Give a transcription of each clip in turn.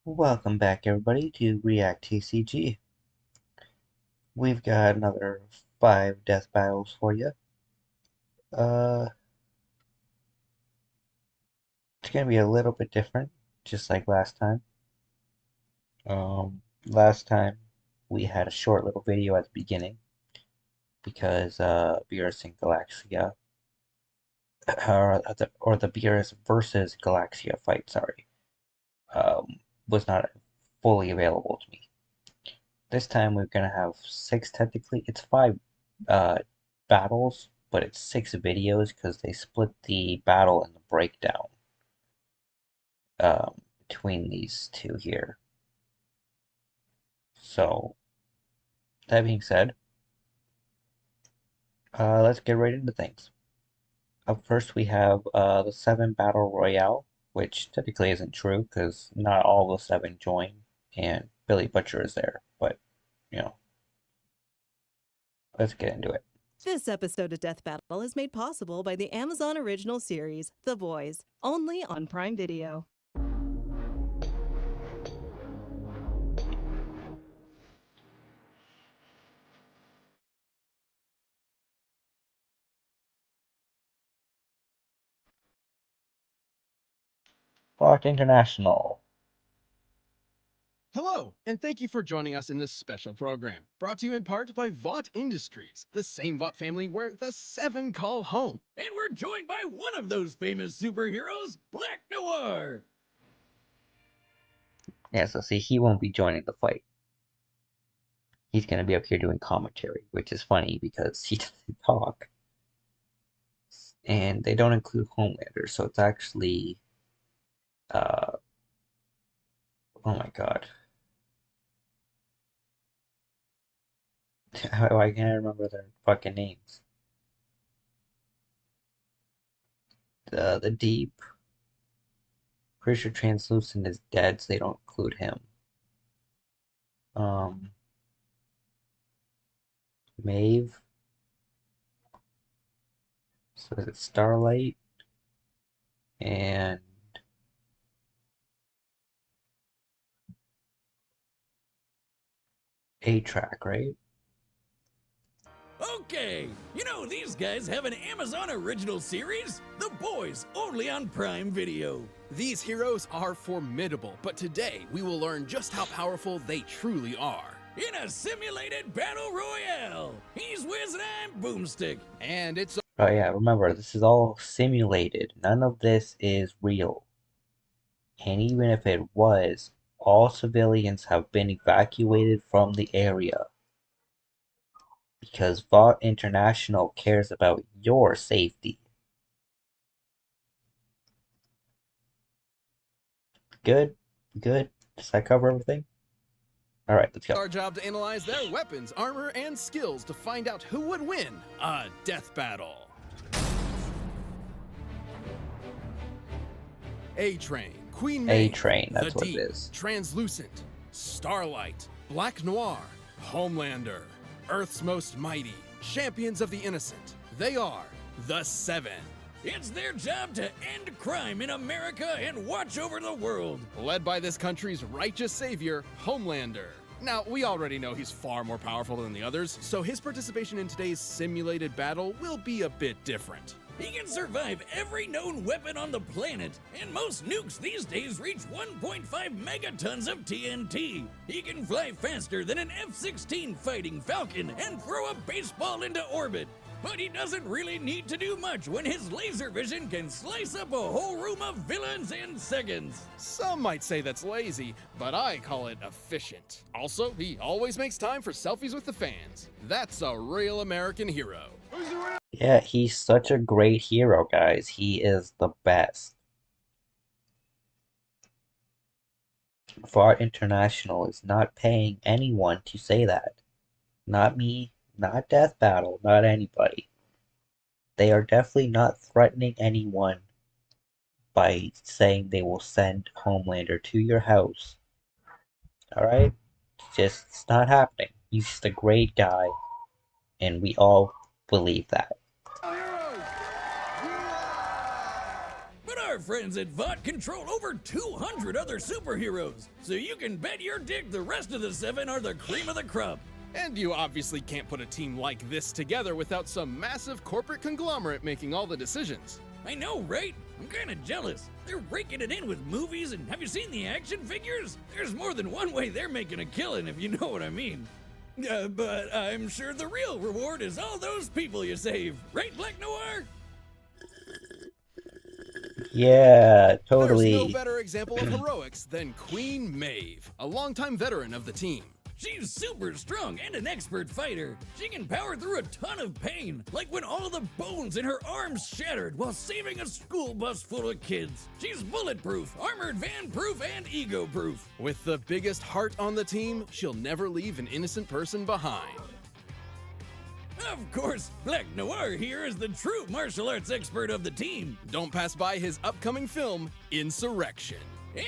Welcome back, everybody, to React TCG. We've got another 5 death battles for you. Uh, it's gonna be a little bit different, just like last time. Last time we had a short little video at the beginning because Beerus and Galaxia, or the Beerus versus Galaxia fight, sorry, was not fully available to me. This time we're gonna have 6 technically. It's 5 uh, battles, but it's 6 videos because they split the battle and the breakdown between these two here. So, that being said, let's get right into things. Up first we have the 7 Battle Royale, which typically isn't true because not all the 7 join, and Billy Butcher is there, but, you know, let's get into it. This episode of Death Battle is made possible by the Amazon original series, The Boys, only on Prime Video. Fox International. Hello, and thank you for joining us in this special program, brought to you in part by Vought Industries, the same Vought family where the 7 call home. And we're joined by one of those famous superheroes, Black Noir. Yeah, so see, he won't be joining the fight. He's going to be up here doing commentary, which is funny because he doesn't talk. And they don't include Homelander, so it's actually, oh my god. Why can't I remember their fucking names? The Deep. Pretty sure Translucent is dead, so they don't include him. Maeve. So is it Starlight? And A-Track, right? Okay, you know these guys have an Amazon original series, The Boys, only on Prime Video. These heroes are formidable, but today we will learn just how powerful they truly are. In a simulated battle royale, he's Wiz and I'm Boomstick. And it's Oh yeah, remember, this is all simulated. None of this is real. And even if it was, all civilians have been evacuated from the area. Because Vought International cares about your safety. Good? Good? Does that cover everything? Alright, let's go. our job to analyze their weapons, armor, and skills to find out who would win a death battle. A-Train, Queen Maeve, A-Train, that's the what it Deep, is. Translucent, Starlight, Black Noir, Homelander, Earth's Most Mighty, Champions of the Innocent. They are the 7. It's their job to end crime in America and watch over the world. Led by this country's righteous savior, Homelander. Now, we already know he's far more powerful than the others, so his participation in today's simulated battle will be a bit different. He can survive every known weapon on the planet, and most nukes these days reach 1.5 megatons of TNT. He can fly faster than an F-16 fighting Falcon and throw a baseball into orbit. But he doesn't really need to do much when his laser vision can slice up a whole room of villains in seconds. Some might say that's lazy, but I call it efficient. Also, he always makes time for selfies with the fans. That's a real American hero. Yeah, he's such a great hero, guys. He is the best. Vought International is not paying anyone to say that. Not me, not Death Battle, not anybody. They are definitely not threatening anyone by saying they will send Homelander to your house. Alright? It's not happening. He's just a great guy, and we all believe that. But Our friends at VOT control over 200 other superheroes, so you can bet your dick the rest of the 7 are the cream of the crop. And you obviously can't put a team like this together without some massive corporate conglomerate making all the decisions. I know, right? I'm kinda jealous. They're raking it in with movies, and have you seen the action figures? There's more than one way they're making a killing, if you know what I mean. But I'm sure the real reward is all those people you save. Right, Black Noir? Yeah, totally. There's no better example of heroics than Queen Maeve, a longtime veteran of the team. She's super strong and an expert fighter. She can power through a ton of pain, like when all the bones in her arms shattered while saving a school bus full of kids. She's bulletproof, armored van-proof, and ego-proof. With the biggest heart on the team, she'll never leave an innocent person behind. Of course, Black Noir here is the true martial arts expert of the team. Don't pass by his upcoming film, Insurrection.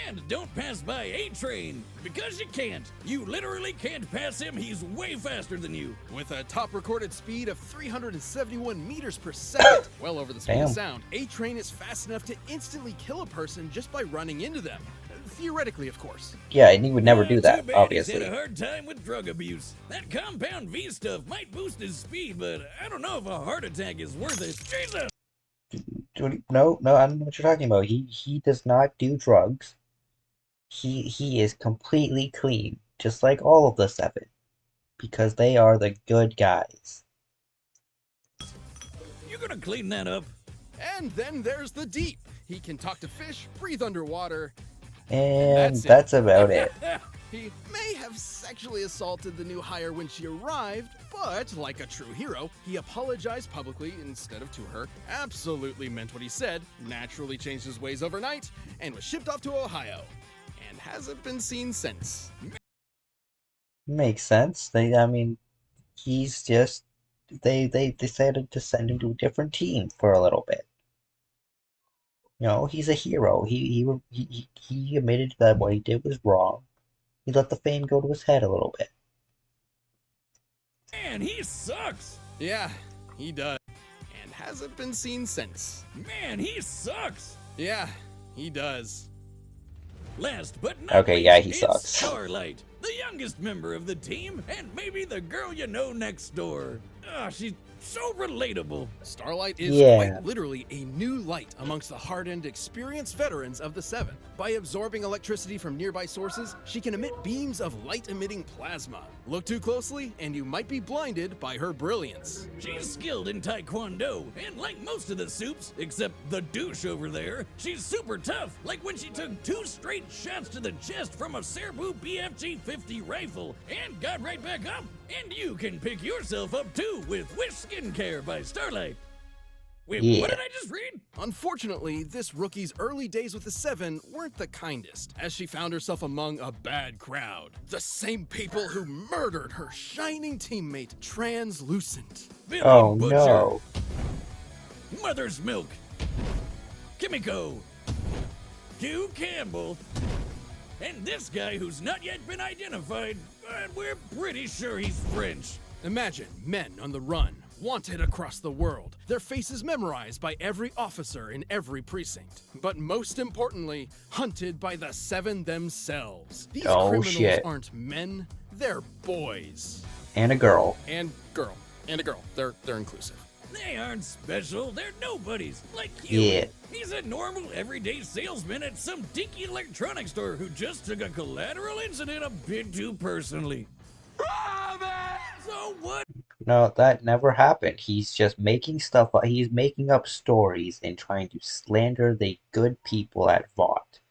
And don't pass by A-Train, because you can't. You literally can't pass him, he's way faster than you. With a top recorded speed of 371 meters per second, well over the speed of Damn. sound, A-Train is fast enough to instantly kill a person just by running into them. Theoretically, of course. Yeah, and he would never do Too that, bad obviously. He's had a hard time with drug abuse. That compound V stuff might boost his speed, but I don't know if a heart attack is worth it. Jesus! No, I don't know what you're talking about. He does not do drugs. He is completely clean, just like all of the 7, because they are the good guys. You gonna clean that up? And then there's the Deep. He can talk to fish, breathe underwater. And That's it. that's about it. He may have sexually assaulted the new hire when she arrived, but like a true hero, he apologized publicly instead of to her, absolutely meant what he said, naturally changed his ways overnight, and was shipped off to Ohio. And hasn't been seen since. Makes sense. I mean, he's just they decided to send him to a different team for a little bit. You know, he's a hero. He admitted that what he did was wrong. He let the fame go to his head a little bit. Man, he sucks! Yeah, he does. And hasn't been seen since. Man, he sucks! Yeah, he does. Last but not Okay, least, yeah, he it's sucks. Starlight, the youngest member of the team, and maybe the girl you know next door. She's so relatable. Starlight is Yeah. quite literally a new light amongst the hardened, experienced veterans of the 7. By absorbing electricity from nearby sources, she can emit beams of light-emitting plasma. Look too closely, and you might be blinded by her brilliance. She's skilled in Taekwondo, and like most of the soups, except the douche over there, she's super tough, like when she took 2 straight shots to the chest from a Sabrewulf BFG-50 rifle, and got right back up. And you can pick yourself up too with Wish Skincare by Starlight. Wait, Yeah. what did I just read? Unfortunately, this rookie's early days with the 7 weren't the kindest, as she found herself among a bad crowd. The same people who murdered her shining teammate, Translucent. Billy Oh Butcher, no. Mother's Milk, Kimiko, Hugh Campbell, and this guy who's not yet been identified, but we're pretty sure he's French. Imagine men on the run, wanted across the world, their faces memorized by every officer in every precinct. But most importantly, hunted by the 7 themselves. These Oh, criminals shit. aren't men, they're boys. And a girl. And girl. And a girl. They're inclusive. They aren't special, they're nobodies, like you. Yeah. He's a normal, everyday salesman at some dinky electronics store who just took a collateral incident a bit too personally. So what? No, that never happened. He's just making stuff up. He's making up stories and trying to slander the good people at VOT.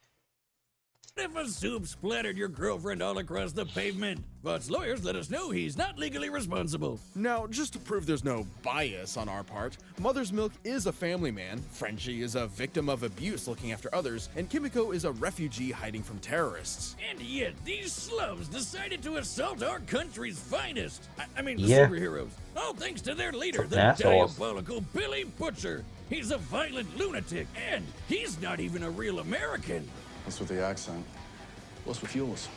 If a soup splattered your girlfriend all across the pavement? Vot's lawyers let us know he's not legally responsible. Now, just to prove there's no bias on our part, Mother's Milk is a family man, Frenchie is a victim of abuse looking after others, and Kimiko is a refugee hiding from terrorists. And yet, these slums decided to assault our country's finest. I mean, the Yeah. superheroes. All thanks to their leader, the Assholes. diabolical Billy Butcher. He's a violent lunatic, and he's not even a real American. What's with the accent? What's with yours?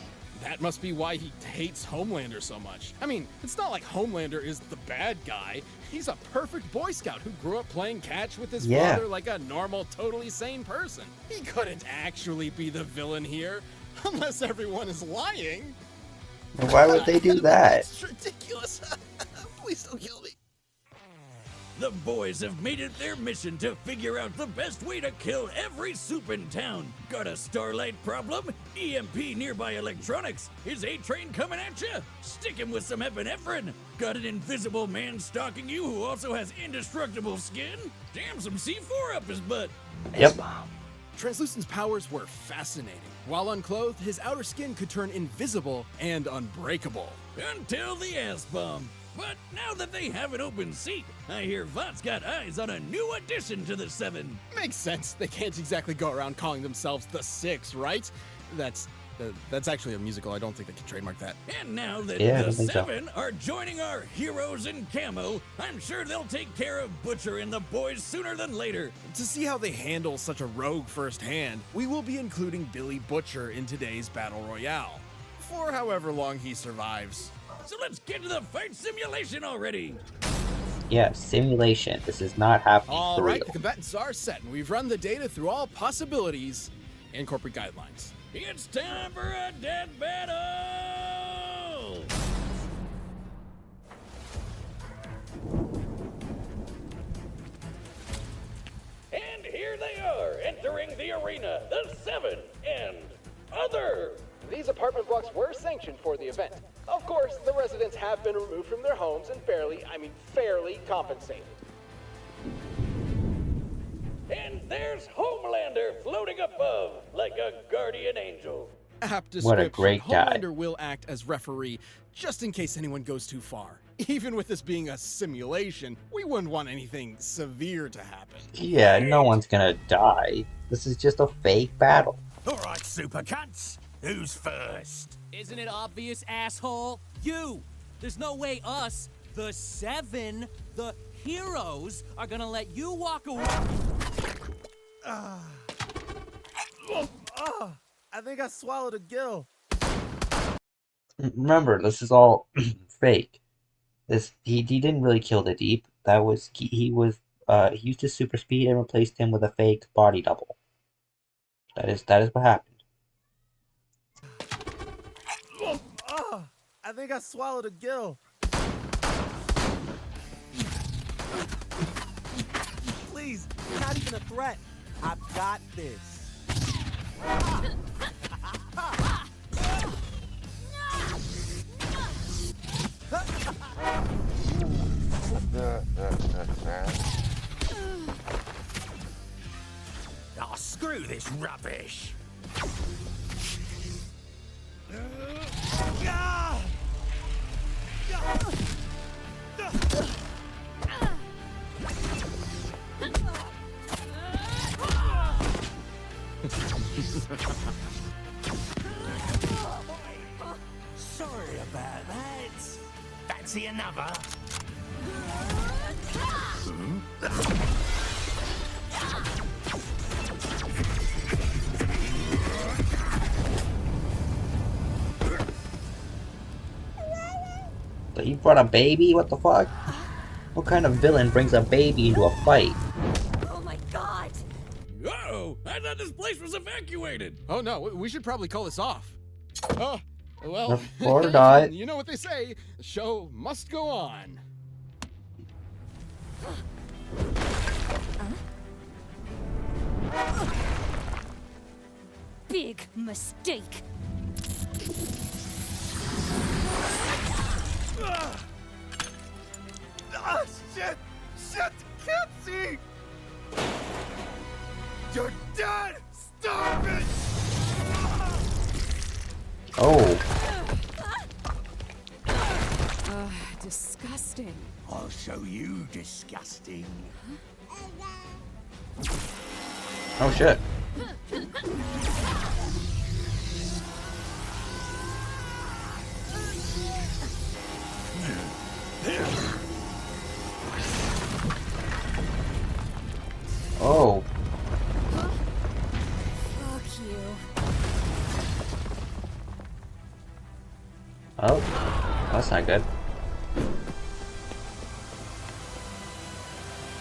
That must be why he hates Homelander so much. I mean, it's not like Homelander is the bad guy. He's a perfect Boy Scout who grew up playing catch with his father like a normal, totally sane person. He couldn't actually be the villain here, unless everyone is lying. Why would they do that? It's ridiculous. Please don't kill me. The boys have made it their mission to figure out the best way to kill every soup in town. Got a Starlight problem? EMP nearby electronics? Is A-Train coming at you? Stick him with some epinephrine. Got an invisible man stalking you who also has indestructible skin? Jam some C4 up his butt. Yep. Translucent's powers were fascinating. While unclothed, his outer skin could turn invisible and unbreakable. Until the S-bomb. But now that they have an open seat, I hear Vought's got eyes on a new addition to the Seven. Makes sense. They can't exactly go around calling themselves the Six, right? That's actually a musical. I don't think they can trademark that. And now that Yeah, I the don't think so. Seven are joining our heroes in camo, I'm sure they'll take care of Butcher and the boys sooner than later. To see how they handle such a rogue firsthand, we will be including Billy Butcher in today's Battle Royale. For however long he survives. So let's get to the fight simulation already. Yeah, simulation. This is not happening All for right, real. the combatants are set, and we've run the data through all possibilities and corporate guidelines. It's time for a death battle! And here they are, entering the arena, the Seven and other. These apartment blocks were sanctioned for the event. Of course, the residents have been removed from their homes and fairly compensated. And there's Homelander floating above like a guardian angel. Apt description. What a great guy. Homelander will act as referee just in case anyone goes too far. Even with this being a simulation, we wouldn't want anything severe to happen. Yeah, no one's gonna die. This is just a fake battle. All right, super cunts. Who's first? Isn't it obvious, asshole? You! There's no way us, the Seven, the heroes, are gonna let you walk away. I think I swallowed a gill. Remember, this is all fake. He didn't really kill the Deep. That was he used his super speed and replaced him with a fake body double. That is what happened. I think I swallowed a gill. Please, you're not even a threat. I've got this. Oh, screw this rubbish. Sorry about that. Fancy another? But you brought a baby? What the fuck? What kind of villain brings a baby into a fight? Oh my god! Uh-oh, I thought this place was evacuated. Oh no, we should probably call this off. Oh, well, Or not. you know what they say, the show must go on. Big mistake. Ah, shit! Shit! Can't see! You're dead! Stop it! Oh, Disgusting. I'll show you disgusting. oh shit. Oh, Fuck you. Oh, that's not good.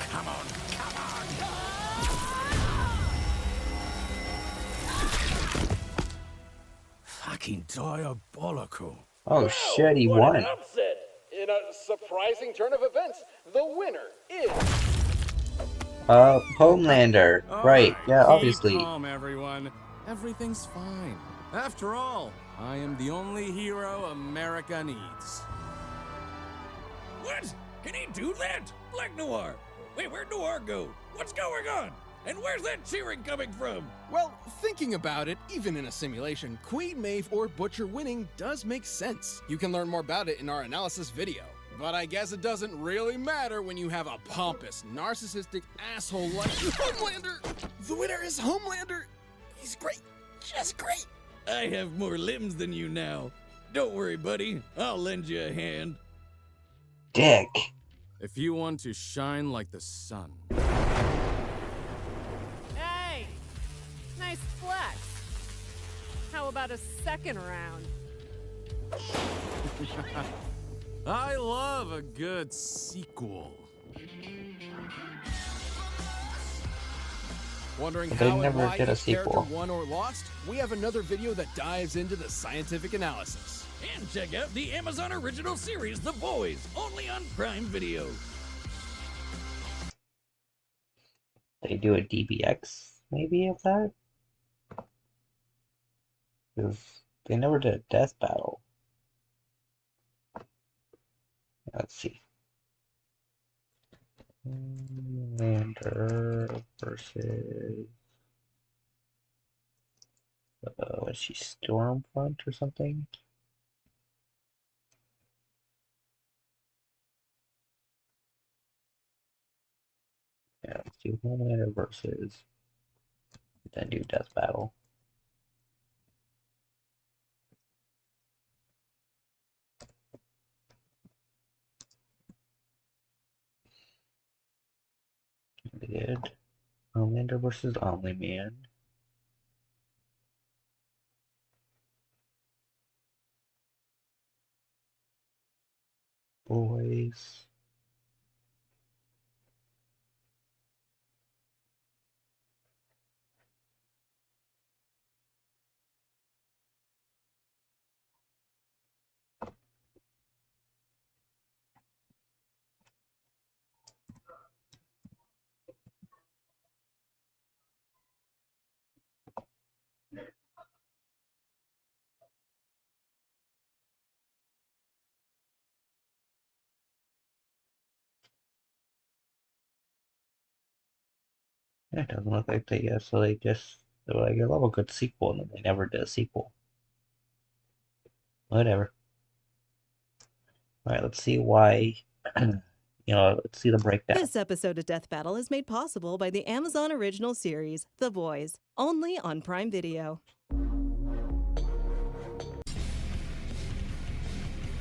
Come on, come on! Fucking diabolical. Oh shit, he What an won. upset! In a surprising turn of events, the winner is... Homelander. Right, yeah, Keep obviously. calm, everyone. Everything's fine. After all, I am the only hero America needs. What? Can he do that? Black Noir! Wait, where'd Noir go? What's going on? And where's that cheering coming from? Well, thinking about it, even in a simulation, Queen Maeve or Butcher winning does make sense. You can learn more about it in our analysis video. But I guess it doesn't really matter when you have a pompous, narcissistic asshole like Homelander. The winner is Homelander. He's great, just great. I have more limbs than you now. Don't worry, buddy. I'll lend you a hand. Dick. If you want to shine like the sun. Hey! Nice flex. How about a second round? I love a good sequel. Wondering They how and never why did a each character sequel. won or lost? We have another video that dives into the scientific analysis. And check out the Amazon original series, The Boys, only on Prime Video. They do a DBX maybe of that? Because they never did a death battle. Let's see. Lander versus was she Stormfront or something? Yeah, let's do Homelander versus then do death battle. We did Homelander versus Omni-Man. Boys. Yeah, it doesn't look like they, so they were like, I love a good sequel, and then they never did a sequel. Whatever. Alright, let's see why, let's see the breakdown. This episode of Death Battle is made possible by the Amazon original series, The Boys, only on Prime Video.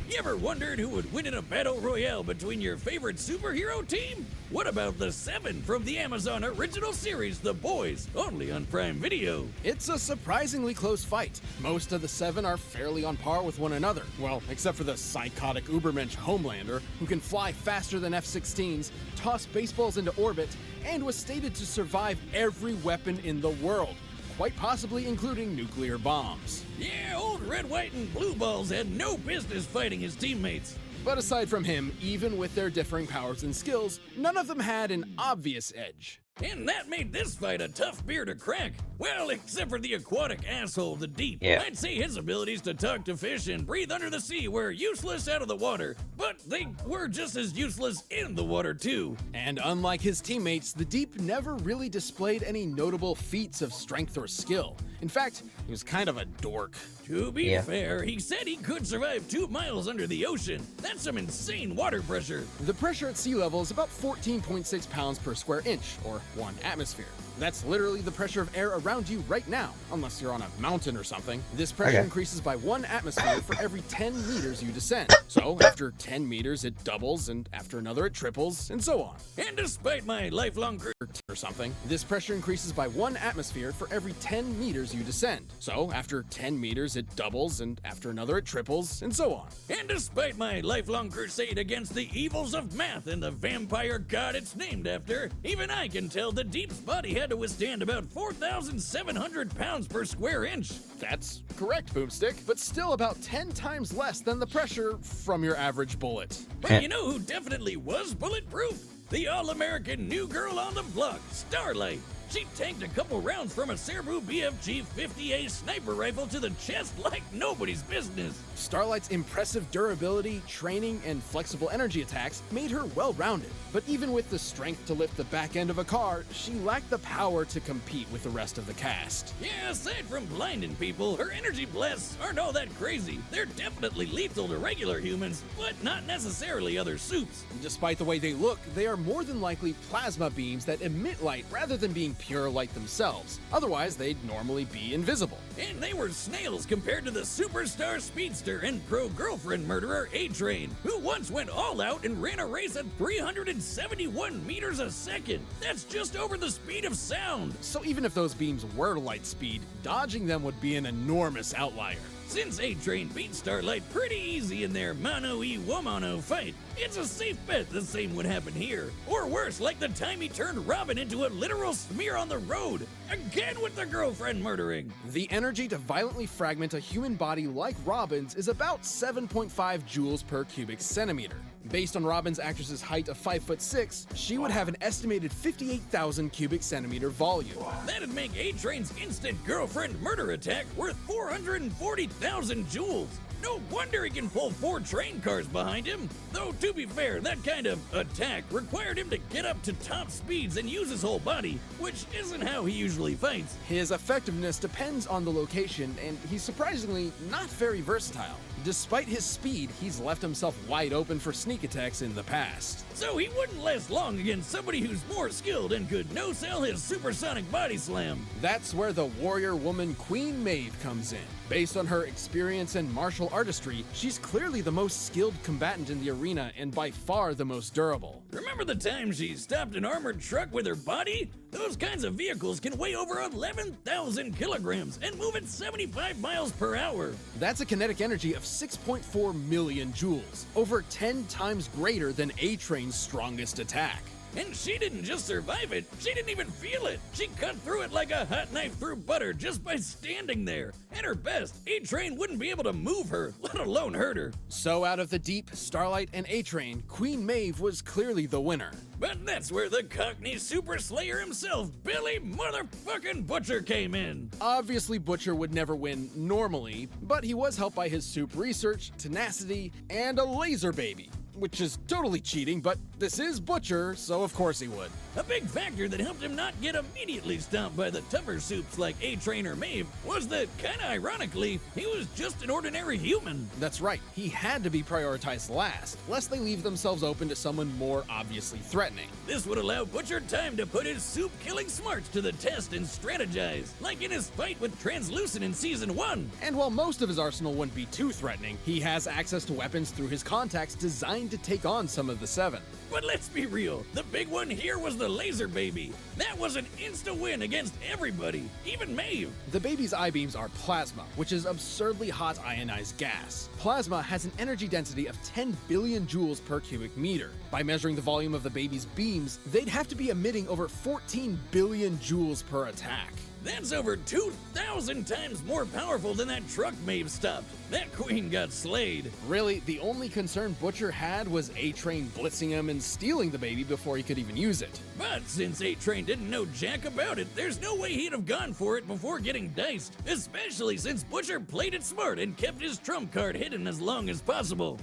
You ever wondered who would win in a battle royale between your favorite superhero team? What about the 7 from the Amazon original series, The Boys, only on Prime Video? It's a surprisingly close fight. Most of the 7 are fairly on par with one another. Well, except for the psychotic Ubermensch Homelander, who can fly faster than F-16s, toss baseballs into orbit, and was stated to survive every weapon in the world, quite possibly including nuclear bombs. Yeah, old Red, White, and Blue Balls had no business fighting his teammates. But aside from him, even with their differing powers and skills, none of them had an obvious edge. And that made this fight a tough beer to crack. Well, except for the aquatic asshole, the Deep. Yeah. I'd say his abilities to talk to fish and breathe under the sea were useless out of the water, but they were just as useless in the water too. And unlike his teammates, the Deep never really displayed any notable feats of strength or skill. In fact, he was kind of a dork. To be Yeah. fair, he said he could survive 2 miles under the ocean. That's some insane water pressure. The pressure at sea level is about 14.6 pounds per square inch, or 1 atmosphere. That's literally the pressure of air around you right now, unless you're on a mountain or something. This pressure increases by 1 atmosphere for every 10 meters you descend. So after 10 meters it doubles, and after another it triples, and so on. And despite my lifelong or something, this pressure increases by 1 atmosphere for every 10 meters you descend. So after 10 meters it doubles, and after another it triples, and so on. And despite my lifelong crusade against the evils of math and the vampire god it's named after, even I can tell the Deep's body had to withstand about 4,700 pounds per square inch. That's correct, Boomstick, but still about 10 times less than the pressure from your average bullet. But you know who definitely was bulletproof? The all-American new girl on the block, Starlight. She tanked a couple rounds from a Sabrewulf BFG 50A sniper rifle to the chest like nobody's business. Starlight's impressive durability, training, and flexible energy attacks made her well-rounded. But even with the strength to lift the back end of a car, she lacked the power to compete with the rest of the cast. Yeah, aside from blinding people, her energy blasts aren't all that crazy. They're definitely lethal to regular humans, but not necessarily other soups. Despite the way they look, they are more than likely plasma beams that emit light rather than being pure light themselves. Otherwise, they'd normally be invisible. And they were snails compared to the superstar speedster and pro-girlfriend murderer A-Train, who once went all out and ran a race at 371 meters a second. That's just over the speed of sound. So even if those beams were light speed, dodging them would be an enormous outlier. Since A-Train beat Starlight pretty easy in their mano-y-womono fight, it's a safe bet the same would happen here. Or worse, like the time he turned Robin into a literal smear on the road. Again with the girlfriend murdering. The energy to violently fragment a human body like Robin's is about 7.5 joules per cubic centimeter. Based on Robin's actress's height of 5'6", she would have an estimated 58,000 cubic centimeter volume. That'd make A-Train's instant girlfriend murder attack worth 440,000 joules. No wonder he can pull 4 train cars behind him. Though, to be fair, that kind of attack required him to get up to top speeds and use his whole body, which isn't how he usually fights. His effectiveness depends on the location, and he's surprisingly not very versatile. Despite his speed, he's left himself wide open for sneak attacks in the past. So he wouldn't last long against somebody who's more skilled and could no-sell his supersonic body slam. That's where the warrior woman Queen Maeve comes in. Based on her experience and martial artistry, she's clearly the most skilled combatant in the arena and by far the most durable. Remember the time she stopped an armored truck with her body? Those kinds of vehicles can weigh over 11,000 kilograms and move at 75 miles per hour. That's a kinetic energy of 6.4 million joules, over 10 times greater than A-Train's strongest attack. And she didn't just survive it, she didn't even feel it. She cut through it like a hot knife through butter just by standing there. At her best, A-Train wouldn't be able to move her, let alone hurt her. So out of the Deep, Starlight, and A-Train, Queen Maeve was clearly the winner. But that's where the Cockney Super Slayer himself, Billy motherfucking Butcher, came in. Obviously, Butcher would never win normally, but he was helped by his soup research, tenacity, and a laser baby. Which is totally cheating, but this is Butcher, so of course he would. A big factor that helped him not get immediately stomped by the tougher soups like A-Train or Maeve was that, kinda ironically, he was just an ordinary human. That's right, he had to be prioritized last, lest they leave themselves open to someone more obviously threatening. This would allow Butcher time to put his soup-killing smarts to the test and strategize, like in his fight with Translucent in Season 1. And while most of his arsenal wouldn't be too threatening, he has access to weapons through his contacts designed to take on some of the 7. But let's be real, the big one here was the laser baby. That was an insta-win against everybody, even Maeve. The baby's I-beams are plasma, which is absurdly hot ionized gas. Plasma has an energy density of 10 billion joules per cubic meter. By measuring the volume of the baby's beams, they'd have to be emitting over 14 billion joules per attack. That's over 2,000 times more powerful than that truck Maeve stopped. That queen got slayed. Really, the only concern Butcher had was A-Train blitzing him and stealing the baby before he could even use it. But since A-Train didn't know jack about it, there's no way he'd have gone for it before getting diced. Especially since Butcher played it smart and kept his trump card hidden as long as possible.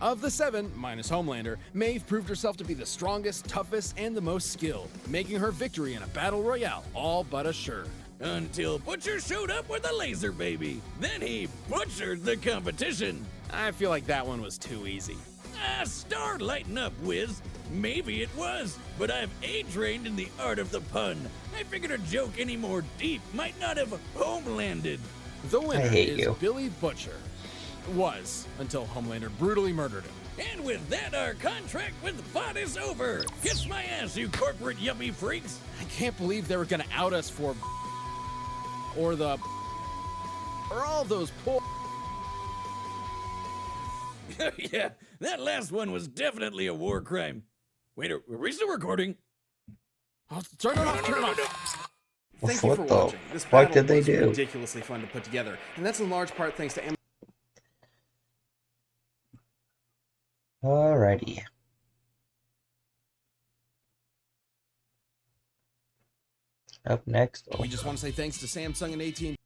Of the 7, minus Homelander, Maeve proved herself to be the strongest, toughest, and the most skilled, making her victory in a battle royale all but assured. Until Butcher showed up with a laser baby. Then he butchered the competition. I feel like that one was too easy. Star lighten up, Wiz. Maybe it was, but I've A-trained in the art of the pun. I figured a joke any more deep might not have homelanded. The winner hate is you. Billy Butcher. Was, until Homelander brutally murdered him. And with that, our contract with Bot is over. Kiss my ass, you corporate yuppie freaks. I can't believe they were gonna out us for or the or all those poor. Yeah, that last one was definitely a war crime. Wait, are we still recording? Oh, turn it off, turn it off. Thank you What for the watching. This fuck battle did they was do? ridiculously fun to put together, and that's in large part thanks to Alrighty. Up next, We just want to say thanks to Samsung and AT&T.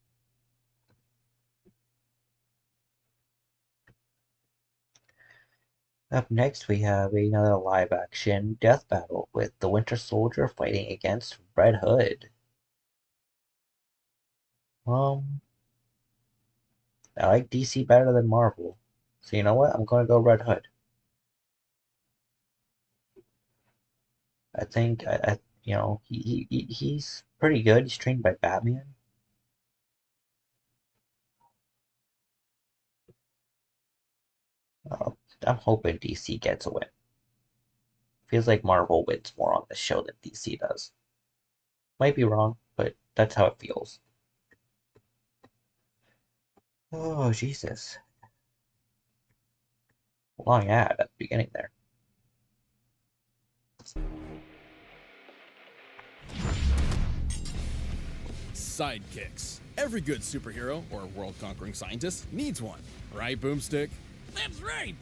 up next we have another live-action death battle with the Winter Soldier fighting against Red Hood. I like DC better than Marvel, so you know what? I'm gonna go Red Hood. I think you know, he's pretty good. He's trained by Batman. I'm hoping DC gets a win. Feels like Marvel wins more on the show than DC does. Might be wrong, but that's how it feels. Oh, Jesus. Long ad at the beginning there. Sidekicks. Every good superhero or world-conquering scientist needs one, right, Boomstick? That's right.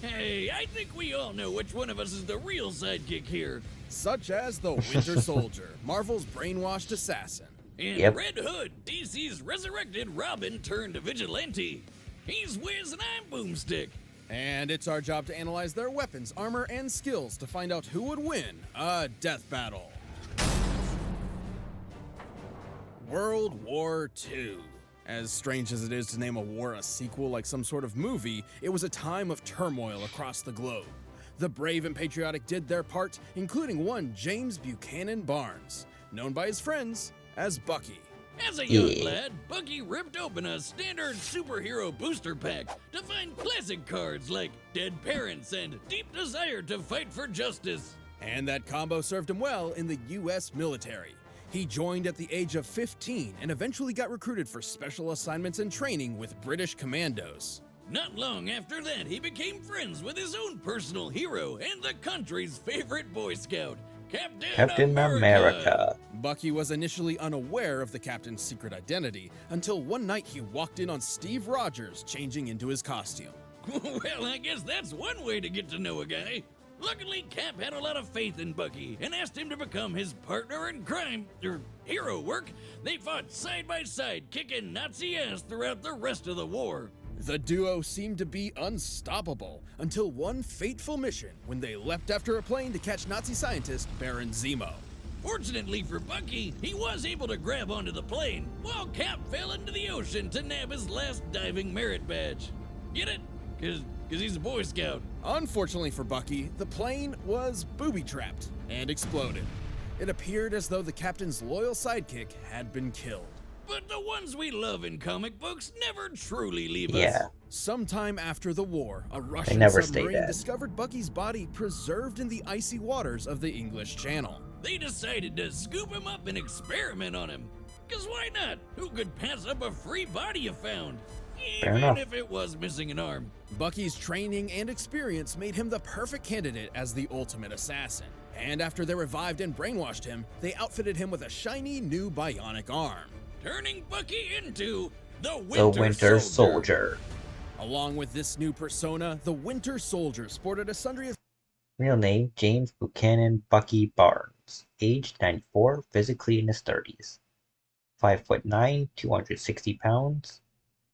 Hey, I think we all know which one of us is the real sidekick here. Such as the Winter Soldier, Marvel's brainwashed assassin. And Red Hood, DC's resurrected Robin turned vigilante. He's Wiz and I'm Boomstick. And it's our job to analyze their weapons, armor, and skills to find out who would win a death battle. World War II. As strange as it is to name a war a sequel like some sort of movie, it was a time of turmoil across the globe. The brave and patriotic did their part, including one James Buchanan Barnes, known by his friends as Bucky. As a young lad, Bucky ripped open a standard superhero booster pack to find classic cards like Dead Parents and Deep Desire to Fight for Justice. And that combo served him well in the US military. He joined at the age of 15 and eventually got recruited for special assignments and training with British commandos. Not long after that, he became friends with his own personal hero and the country's favorite Boy Scout, Captain America. Bucky was initially unaware of the captain's secret identity until one night he walked in on Steve Rogers changing into his costume. Well, I guess that's one way to get to know a guy. Luckily, Cap had a lot of faith in Bucky and asked him to become his partner in crime, or hero work. They fought side by side, kicking Nazi ass throughout the rest of the war. The duo seemed to be unstoppable until one fateful mission when they leapt after a plane to catch Nazi scientist Baron Zemo. Fortunately for Bucky, he was able to grab onto the plane, while Cap fell into the ocean to nab his last diving merit badge. Get it? Cause he's a Boy Scout. Unfortunately for Bucky, the plane was booby-trapped and exploded. It appeared as though the captain's loyal sidekick had been killed. But the ones we love in comic books never truly leave us. Sometime after the war, a Russian submarine discovered Bucky's body preserved in the icy waters of the English Channel. They decided to scoop him up and experiment on him. Cause why not? Who could pass up a free body you found? Even if it was missing an arm. Bucky's training and experience made him the perfect candidate as the ultimate assassin. And after they revived and brainwashed him, they outfitted him with a shiny new bionic arm, turning Bucky into the Winter Soldier. Along with this new persona, the Winter Soldier sported a sundry of real name James Buchanan Bucky Barnes, aged 94, physically in his 30s, 5'9", 260 pounds.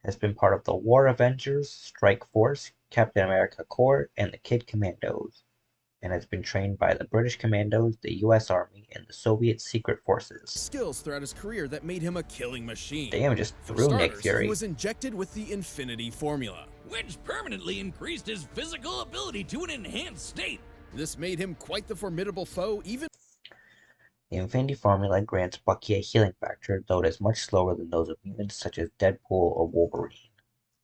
Has been part of the War Avengers, Strike Force, Captain America Corps, and the Kid Commandos, and has been trained by the British Commandos, the US Army, and the Soviet Secret Forces. Skills throughout his career that made him a killing machine. Damn, just threw Nick Fury. He was injected with the Infinity Formula, which permanently increased his physical ability to an enhanced state. This made him quite the formidable foe, even The Infinity Formula grants Bucky a healing factor, though it is much slower than those of mutants such as Deadpool or Wolverine.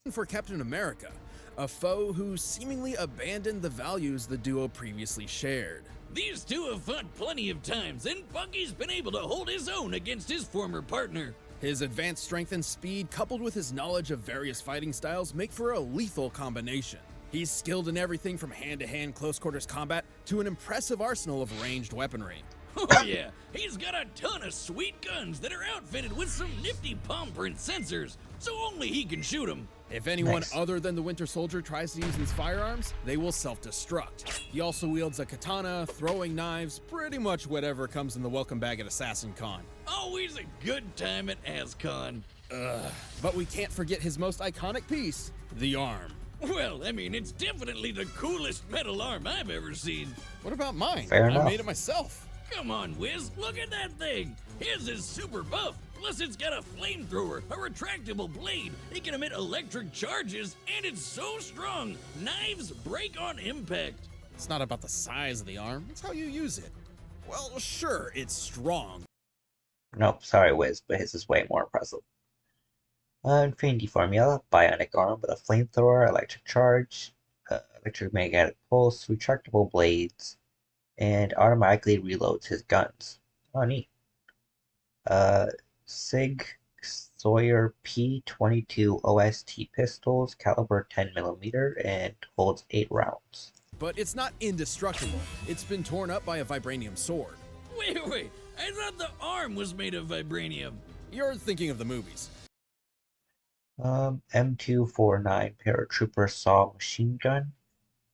for Captain America, a foe who seemingly abandoned the values the duo previously shared. These two have fought plenty of times, and Bucky's been able to hold his own against his former partner. His advanced strength and speed, coupled with his knowledge of various fighting styles, make for a lethal combination. He's skilled in everything from hand-to-hand close-quarters combat to an impressive arsenal of ranged weaponry. Oh yeah, he's got a ton of sweet guns that are outfitted with some nifty palm print sensors, so only he can shoot them. If anyone Nice. other than the Winter Soldier tries to use these firearms, they will self-destruct. He also wields a katana, throwing knives, pretty much whatever comes in the welcome bag at Assassin Con. Always a good time at ASCON. But we can't forget his most iconic piece, the arm. Well, I mean, it's definitely the coolest metal arm I've ever seen. What about mine? Fair I enough. made it myself. Come on, Wiz, look at that thing. His is super buff, plus it's got a flamethrower, a retractable blade, it can emit electric charges, and it's so strong, knives break on impact. It's not about the size of the arm, it's how you use it. Well, sure, it's strong. Nope, sorry Wiz, but his is way more impressive. Infinity Formula, bionic arm with a flamethrower, electric charge, electromagnetic pulse, retractable blades, and automatically reloads his guns. Oh, neat. Sig Sawyer P22 OST pistols, caliber 10mm, and holds 8 rounds. But it's not indestructible. It's been torn up by a vibranium sword. Wait, I thought the arm was made of vibranium. You're thinking of the movies. M249 paratrooper saw machine gun,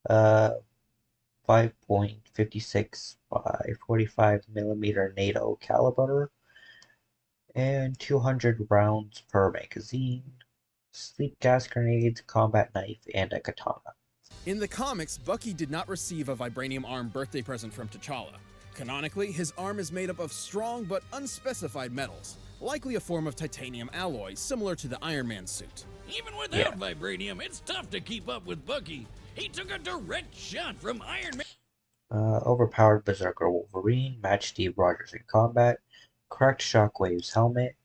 5.56 by 45mm NATO caliber, and 200 rounds per magazine, sleep gas grenades, combat knife, and a katana. In the comics, Bucky did not receive a vibranium arm birthday present from T'Challa. Canonically, his arm is made up of strong but unspecified metals, likely a form of titanium alloy similar to the Iron Man suit. Even without vibranium, it's tough to keep up with Bucky. He took a direct shot from Iron Man. Overpowered Berserker Wolverine matched Steve Rogers in combat, cracked Shockwave's helmet,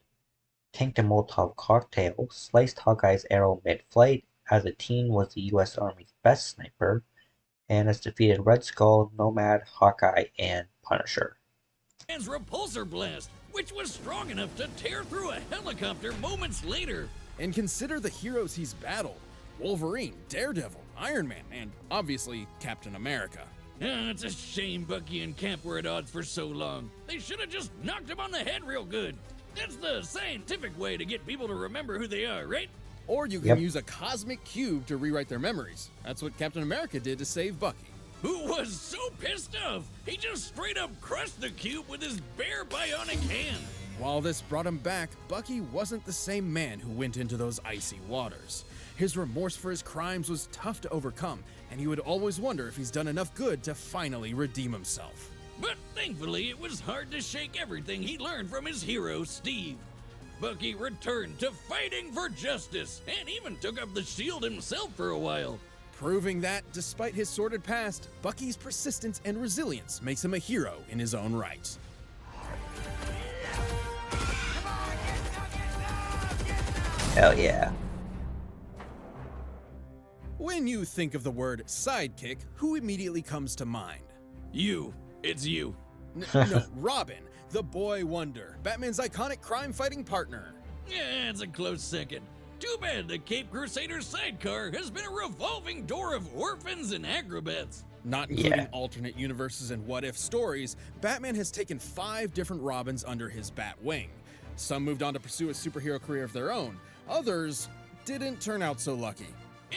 tanked a Molotov cocktail, sliced Hawkeye's arrow mid-flight, as a teen was the US Army's best sniper, and has defeated Red Skull, Nomad, Hawkeye, and Punisher. Man's repulsor blast, which was strong enough to tear through a helicopter moments later. And consider the heroes he's battled: Wolverine, Daredevil, Iron Man, and obviously Captain America. It's a shame Bucky and Cap were at odds for so long. They should have just knocked him on the head real good. That's the scientific way to get people to remember who they are, right? Or you can use a cosmic cube to rewrite their memories. That's what Captain America did to save Bucky. Who was so pissed off, he just straight up crushed the cube with his bare bionic hand. While this brought him back, Bucky wasn't the same man who went into those icy waters. His remorse for his crimes was tough to overcome, and he would always wonder if he's done enough good to finally redeem himself. But thankfully, it was hard to shake everything he learned from his hero, Steve. Bucky returned to fighting for justice, and even took up the shield himself for a while. Proving that, despite his sordid past, Bucky's persistence and resilience makes him a hero in his own right. Hell yeah. When you think of the word sidekick, who immediately comes to mind? You. It's you. No, Robin, the boy wonder, Batman's iconic crime-fighting partner. Yeah, it's a close second. Too bad the Cape Crusader's sidecar has been a revolving door of orphans and acrobats. Not including alternate universes and what-if stories, Batman has taken 5 different Robins under his bat wing. Some moved on to pursue a superhero career of their own. Others didn't turn out so lucky.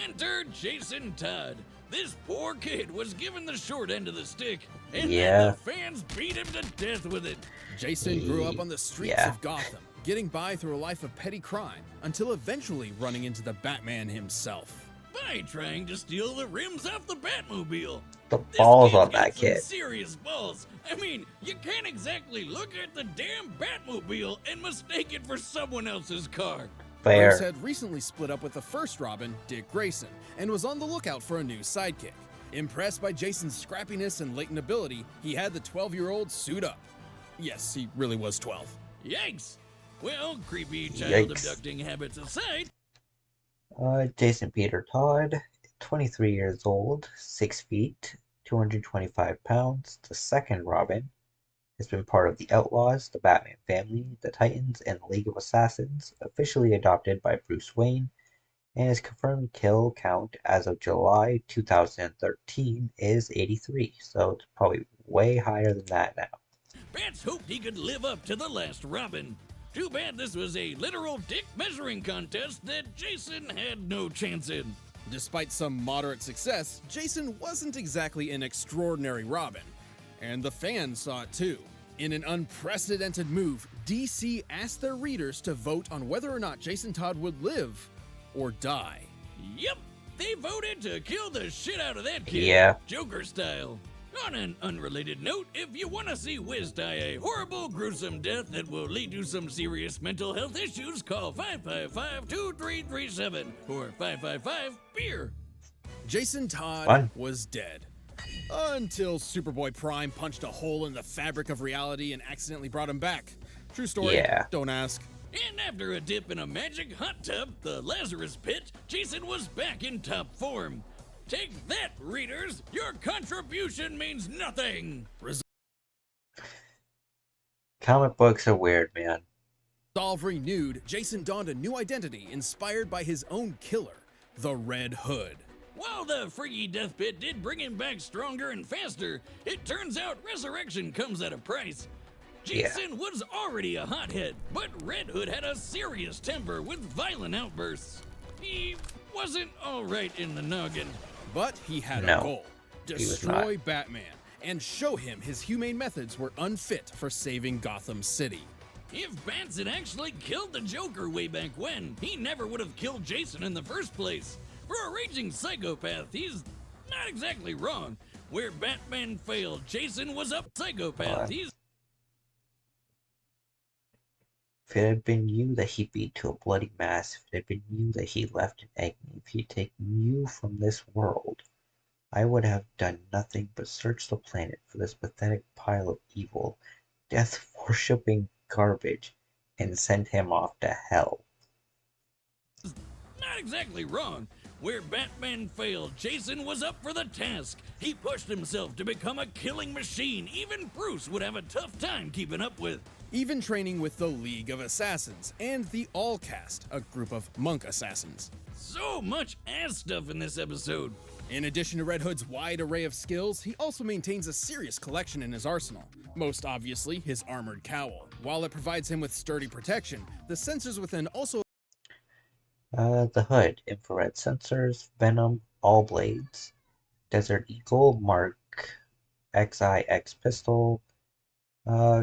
Enter Jason Todd. This poor kid was given the short end of the stick, and Yeah. then the fans beat him to death with it. Jason grew up on the streets of Gotham, getting by through a life of petty crime, until eventually running into the Batman himself. By trying to steal the rims off the Batmobile. The This balls kid's on got that some kid. Serious balls. I mean, you can't exactly look at the damn Batmobile and mistake it for someone else's car. Bruce Fair. had recently split up with the first Robin, Dick Grayson, and was on the lookout for a new sidekick. Impressed by Jason's scrappiness and latent ability, he had the 12-year-old suit up. Yes, he really was 12. Yikes! Well, creepy child Yikes. abducting habits aside, Jason Peter Todd, 23 years old, 6 feet, 225 pounds, the second Robin, has been part of the Outlaws, the Batman family, the Titans, and the League of Assassins, officially adopted by Bruce Wayne, and his confirmed kill count as of July 2013 is 83, so it's probably way higher than that now. Bats hoped he could live up to the last Robin. Too bad this was a literal dick measuring contest that Jason had no chance in. Despite some moderate success, Jason wasn't exactly an extraordinary Robin. And the fans saw it too. In an unprecedented move, DC asked their readers to vote on whether or not Jason Todd would live or die. Yep, they voted to kill the shit out of that kid. Yeah. Joker style. On an unrelated note, if you want to see Wiz die a horrible, gruesome death that will lead to some serious mental health issues, call 555-2337 or 555-BEER. Jason Todd Fun. was dead. Until Superboy Prime punched a hole in the fabric of reality and accidentally brought him back. True story, Yeah. don't ask. And after a dip in a magic hot tub, the Lazarus Pit, Jason was back in top form. Take that, readers! Your contribution means nothing! Comic books are weird, man. Resolve renewed, Jason donned a new identity inspired by his own killer, the Red Hood. While the freaky death pit did bring him back stronger and faster, it turns out resurrection comes at a price. Jason was already a hothead, but Red Hood had a serious temper with violent outbursts. He wasn't alright in the noggin. But he had No, a goal. he was Destroy Batman and show him his humane methods were unfit for saving Gotham City. If Bats had actually killed the Joker way back when, he never would have killed Jason in the first place. For a raging psychopath, he's not exactly wrong. Where Batman failed, Jason was a psychopath. He's If it had been you that he beat to a bloody mass, if it had been you that he left in agony, if he'd taken you from this world, I would have done nothing but search the planet for this pathetic pile of evil, death-worshipping garbage, and send him off to hell. not exactly wrong. Where Batman failed, Jason was up for the task. He pushed himself to become a killing machine even Bruce would have a tough time keeping up with. Even training with the League of Assassins and the All Cast, a group of monk assassins. So much ass stuff in this episode. In addition to Red Hood's wide array of skills, he also maintains a serious collection in his arsenal. Most obviously, his armored cowl. While it provides him with sturdy protection, the sensors within also The hood, infrared sensors, Venom, all blades, Desert Eagle, Mark XIX pistol,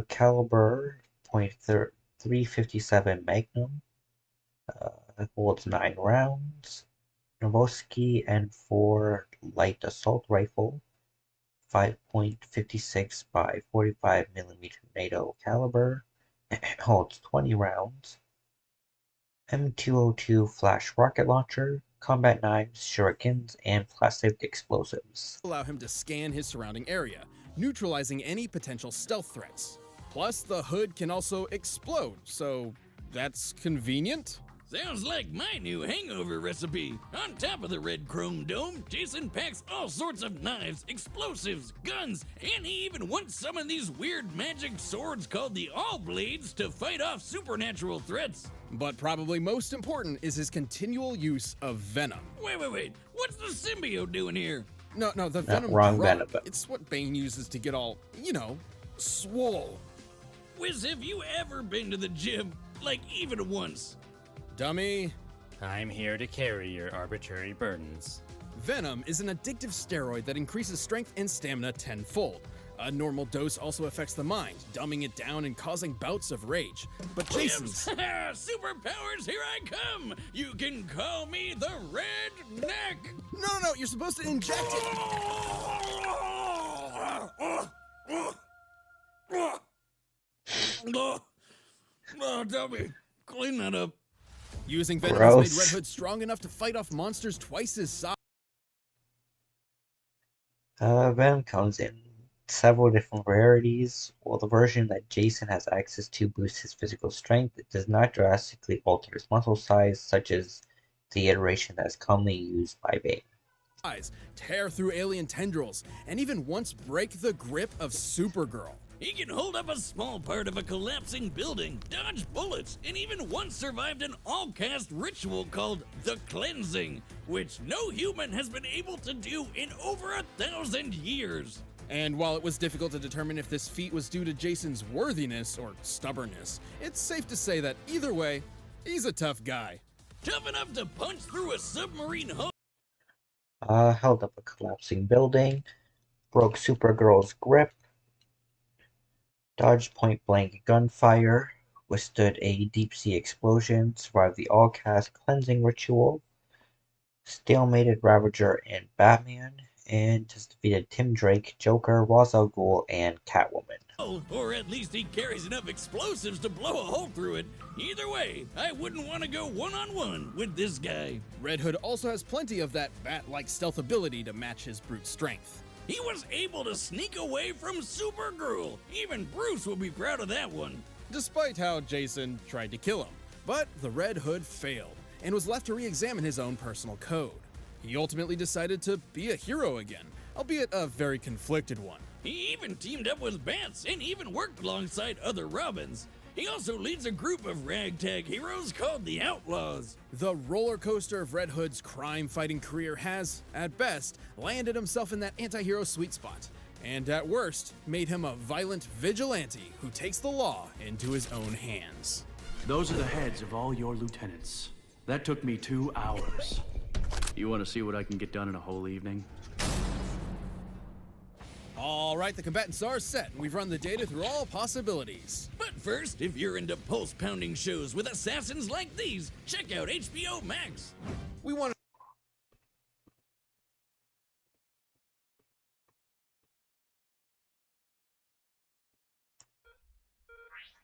caliber .357 Magnum, holds 9 rounds, Novoski N4 light assault rifle, 5.56 by 45mm NATO caliber, holds 20 rounds, M202 flash rocket launcher, combat knives, shurikens, and plastic explosives. allow him to scan his surrounding area, neutralizing any potential stealth threats. Plus, the hood can also explode, so that's convenient. Sounds like my new hangover recipe. On top of the red chrome dome, Jason packs all sorts of knives, explosives, guns, and he even once summoned these weird magic swords called the All Blades to fight off supernatural threats. But probably most important is his continual use of Venom. Wait. What's the symbiote doing here? No, the Venom wrong drug. Venom, but- It's what Bane uses to get all, swole. Wiz, have you ever been to the gym? Like, even once? Dummy. I'm here to carry your arbitrary burdens. Venom is an addictive steroid that increases strength and stamina tenfold. A normal dose also affects the mind, dumbing it down and causing bouts of rage. But Jason's... Superpowers, here I come! You can call me the Red Neck! No, you're supposed to inject it! Oh, dummy, clean that up. Using Venom Gross. has made Red Hood strong enough to fight off monsters twice his size. Venom comes in several different rarities. While the version that Jason has access to boosts his physical strength, it does not drastically alter his muscle size, such as the iteration that is commonly used by Bane. Tear through alien tendrils, and even once break the grip of Supergirl. He can hold up a small part of a collapsing building, dodge bullets, and even once survived an all-cast ritual called the Cleansing, which no human has been able to do in over 1,000 years. And while it was difficult to determine if this feat was due to Jason's worthiness or stubbornness, it's safe to say that either way, he's a tough guy. Tough enough to punch through a submarine hull. Held up a collapsing building, broke Supergirl's grip, dodged point-blank gunfire, withstood a deep-sea explosion, survived the all-cast cleansing ritual, stalemated Ravager and Batman, and just defeated Tim Drake, Joker, Ra's al Ghul, and Catwoman. Or at least he carries enough explosives to blow a hole through it. Either way, I wouldn't want to go one-on-one with this guy. Red Hood also has plenty of that bat-like stealth ability to match his brute strength. He was able to sneak away from Supergirl. Even Bruce will be proud of that one. Despite how Jason tried to kill him. But the Red Hood failed, and was left to re-examine his own personal code. He ultimately decided to be a hero again, albeit a very conflicted one. He even teamed up with Bats and even worked alongside other Robins. He also leads a group of ragtag heroes called the Outlaws. The roller coaster of Red Hood's crime-fighting career has, at best, landed himself in that anti-hero sweet spot, and at worst, made him a violent vigilante who takes the law into his own hands. Those are the heads of all your lieutenants. That took me 2 hours. You want to see what I can get done in a whole evening? All right, the combatants are set, and we've run the data through all possibilities. But first, if you're into pulse-pounding shows with assassins like these, check out HBO Max. We want to...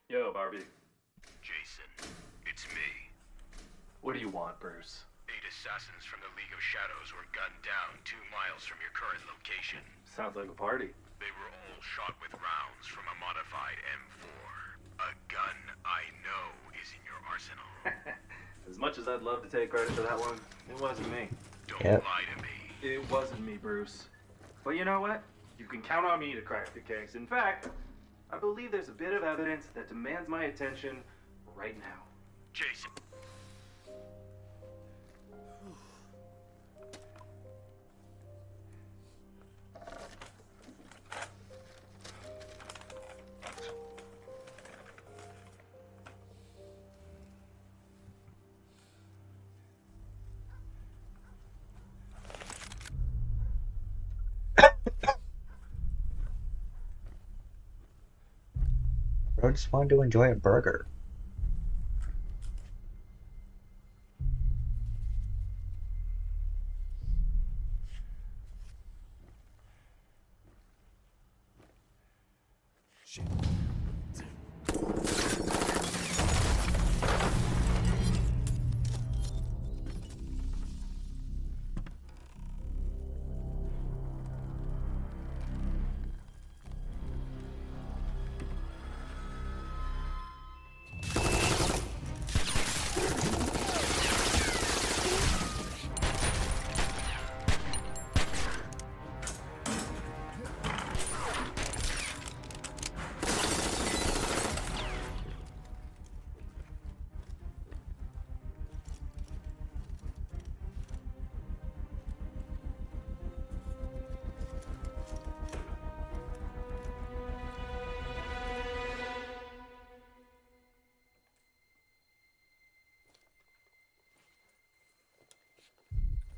Yo, Barbie. Jason, it's me. What do you want, Bruce? 8 assassins from the League of Shadows were gunned down 2 miles from your current location. Sounds like a party. They were all shot with rounds from a modified M4. A gun I know is in your arsenal. As much as I'd love to take credit for that one, it wasn't me. Don't lie to me. It wasn't me, Bruce. But you know what? You can count on me to crack the case. In fact, I believe there's a bit of evidence that demands my attention right now. Jason. I just wanted to enjoy a burger. Shit.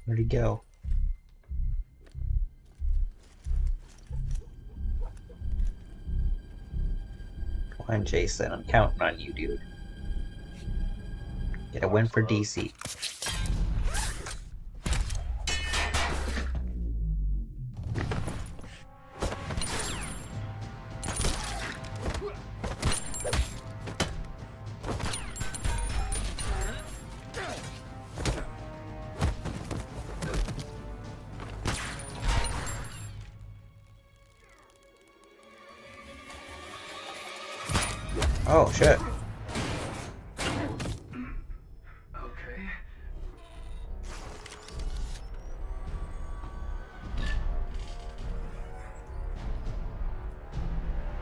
Where'd he go? Come on, Jason. I'm counting on you, dude. Get a win for DC. Oh, shit. Okay.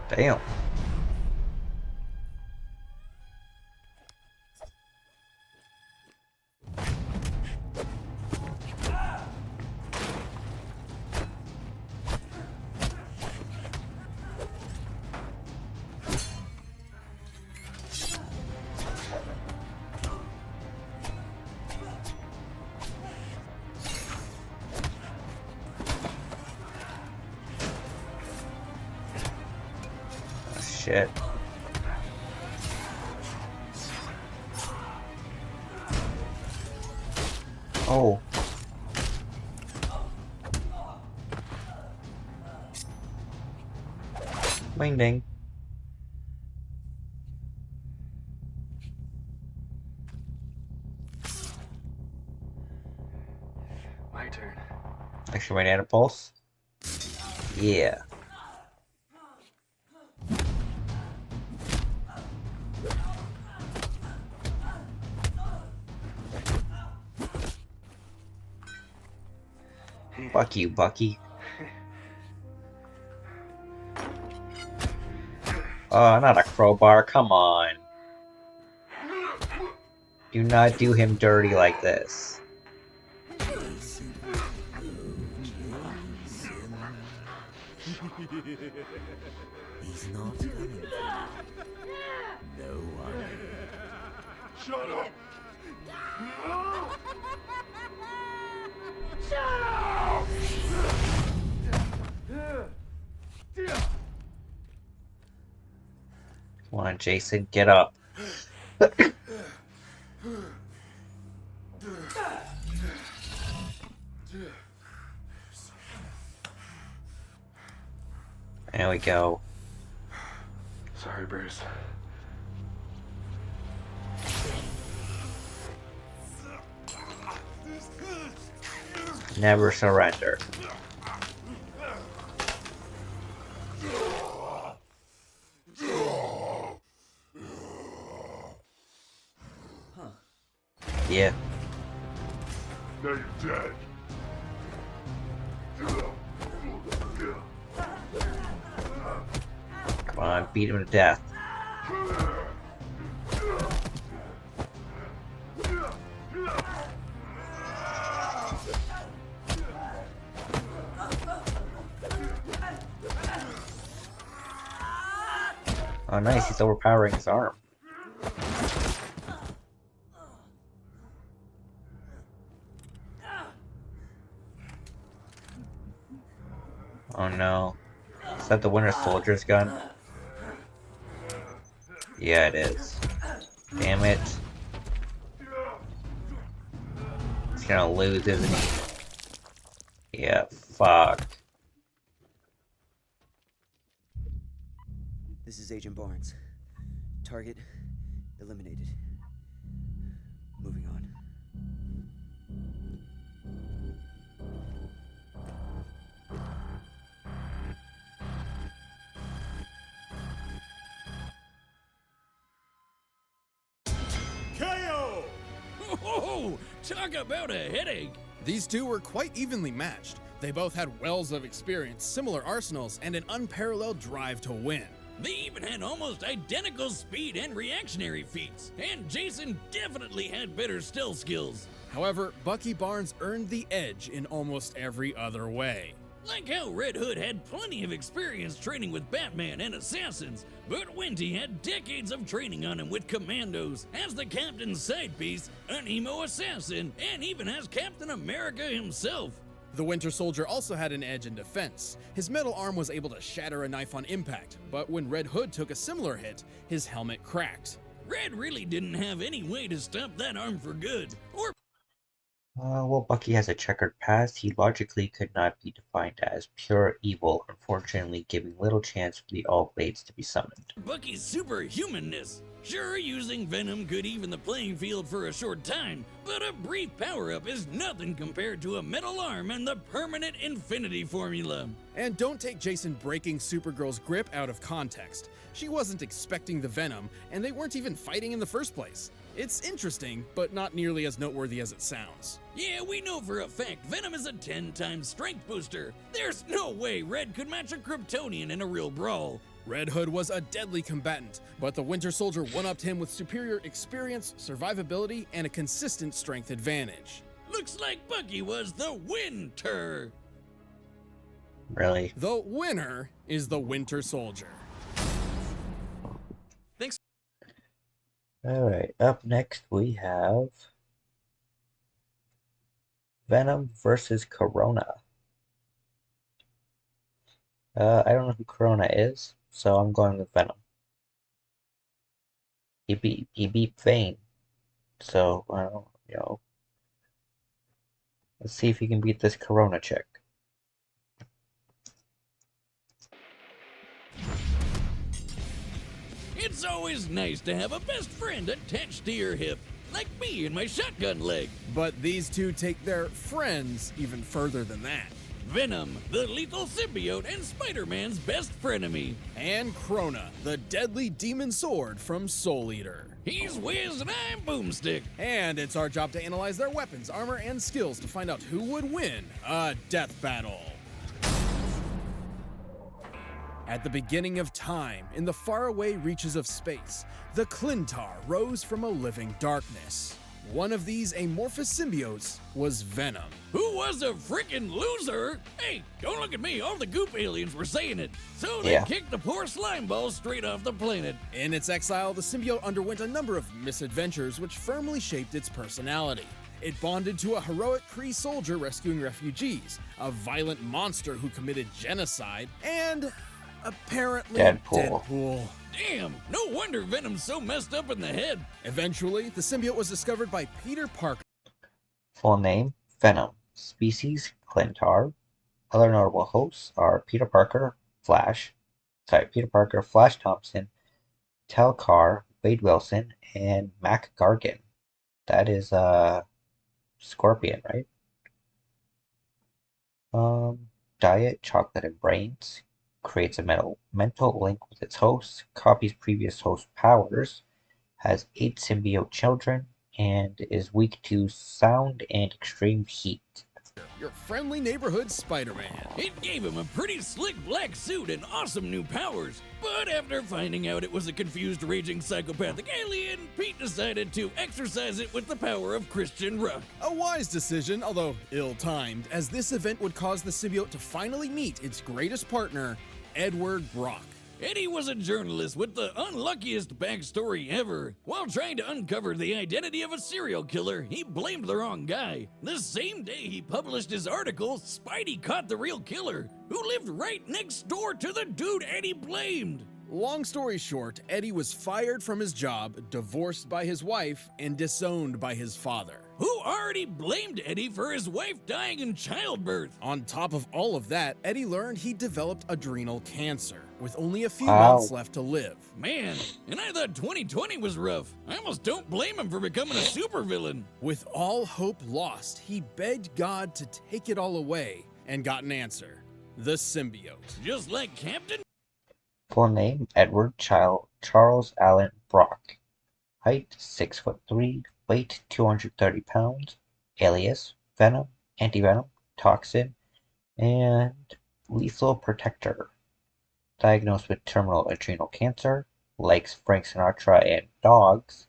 Damn. Shit. Oh. Ding ding. My turn. Actually, might add a pulse. Yeah. Fuck you, Bucky. Oh, not a crowbar, come on. Do not do him dirty like this. He's not coming. No one. Shut up! Shut up! Come on, Jason, get up. There we go. Sorry, Bruce. Never surrender. Yeah. Now you're dead. Come on, beat him to death. Oh nice, he's overpowering his arm. Oh no. Is that the Winter Soldier's gun? Yeah, it is. Damn it. He's gonna lose, isn't he? Yeah, fuck. This is Agent Barnes. Target eliminated. Moving on. KO! Oh, talk about a headache! These two were quite evenly matched. They both had wells of experience, similar arsenals, and an unparalleled drive to win. They even had almost identical speed and reactionary feats, and Jason definitely had better stealth skills. However, Bucky Barnes earned the edge in almost every other way. Like how Red Hood had plenty of experience training with Batman and assassins, but Winty had decades of training on him with commandos, as the captain's side piece, an emo assassin, and even as Captain America himself. The Winter Soldier also had an edge in defense. His metal arm was able to shatter a knife on impact, but when Red Hood took a similar hit, his helmet cracked. Red really didn't have any way to stop that arm for good, or Well, Bucky has a checkered past. He logically could not be defined as pure evil, unfortunately giving little chance for the All Blades to be summoned. Bucky's superhumanness. Sure, using Venom could even the playing field for a short time, but a brief power-up is nothing compared to a metal arm and the permanent infinity formula. And don't take Jason breaking Supergirl's grip out of context. She wasn't expecting the Venom, and they weren't even fighting in the first place. It's interesting, but not nearly as noteworthy as it sounds. Yeah, we know for a fact Venom is a 10-time strength booster. There's no way Red could match a Kryptonian in a real brawl. Red Hood was a deadly combatant, but the Winter Soldier one-upped him with superior experience, survivability, and a consistent strength advantage. Looks like Bucky was the winter. Really? The winner is the Winter Soldier. Thanks. Alright, up next we have Venom vs. Crona. I don't know who Crona is, so I'm going with Venom. He beat Bane, so let's see if he can beat this Crona chick. It's always nice to have a best friend attached to your hip, like me and my shotgun leg. But these two take their friends even further than that. Venom, the lethal symbiote and Spider-Man's best frenemy. And Crona, the deadly demon sword from Soul Eater. He's Wiz and I'm Boomstick. And it's our job to analyze their weapons, armor, and skills to find out who would win a death battle. At the beginning of time, in the faraway reaches of space, the Clintar rose from a living darkness. One of these amorphous symbiotes was Venom. Who was a freaking loser? Hey, don't look at me, all the goop aliens were saying it. So they kicked the poor slime ball straight off the planet. In its exile, the symbiote underwent a number of misadventures which firmly shaped its personality. It bonded to a heroic Kree soldier rescuing refugees, a violent monster who committed genocide, and apparently Deadpool. Damn, no wonder Venom's so messed up in the head. Eventually, the symbiote was discovered by Peter Parker. Full name, Venom. Species, Clintar. Other notable hosts are Peter Parker, Flash Thompson, Telcar, Wade Wilson, and Mac Gargan. That is, Scorpion, right? Diet, chocolate, and brains. Creates a mental link with its host, copies previous host powers, has 8 symbiote children, and is weak to sound and extreme heat. Your friendly neighborhood Spider-Man. It gave him a pretty slick black suit and awesome new powers. But after finding out it was a confused, raging, psychopathic alien, Pete decided to exercise it with the power of Christian Rock. A wise decision, although ill-timed, as this event would cause the symbiote to finally meet its greatest partner, Edward Brock. Eddie was a journalist with the unluckiest backstory ever. While trying to uncover the identity of a serial killer, he blamed the wrong guy. The same day he published his article, Spidey caught the real killer, who lived right next door to the dude Eddie blamed. Long story short, Eddie was fired from his job, divorced by his wife, and disowned by his father, who already blamed Eddie for his wife dying in childbirth. On top of all of that, Eddie learned he developed adrenal cancer, with only a few months left to live. Man, and I thought 2020 was rough. I almost don't blame him for becoming a supervillain. With all hope lost, he begged God to take it all away, and got an answer. The symbiote. Just like Captain? Full name, Edward Charles Allen Brock. Height, 6'3", weight, 230 pounds. Alias, Venom, Anti-Venom, Toxin, and Lethal Protector. Diagnosed with terminal adrenal cancer. Likes Frank Sinatra and dogs.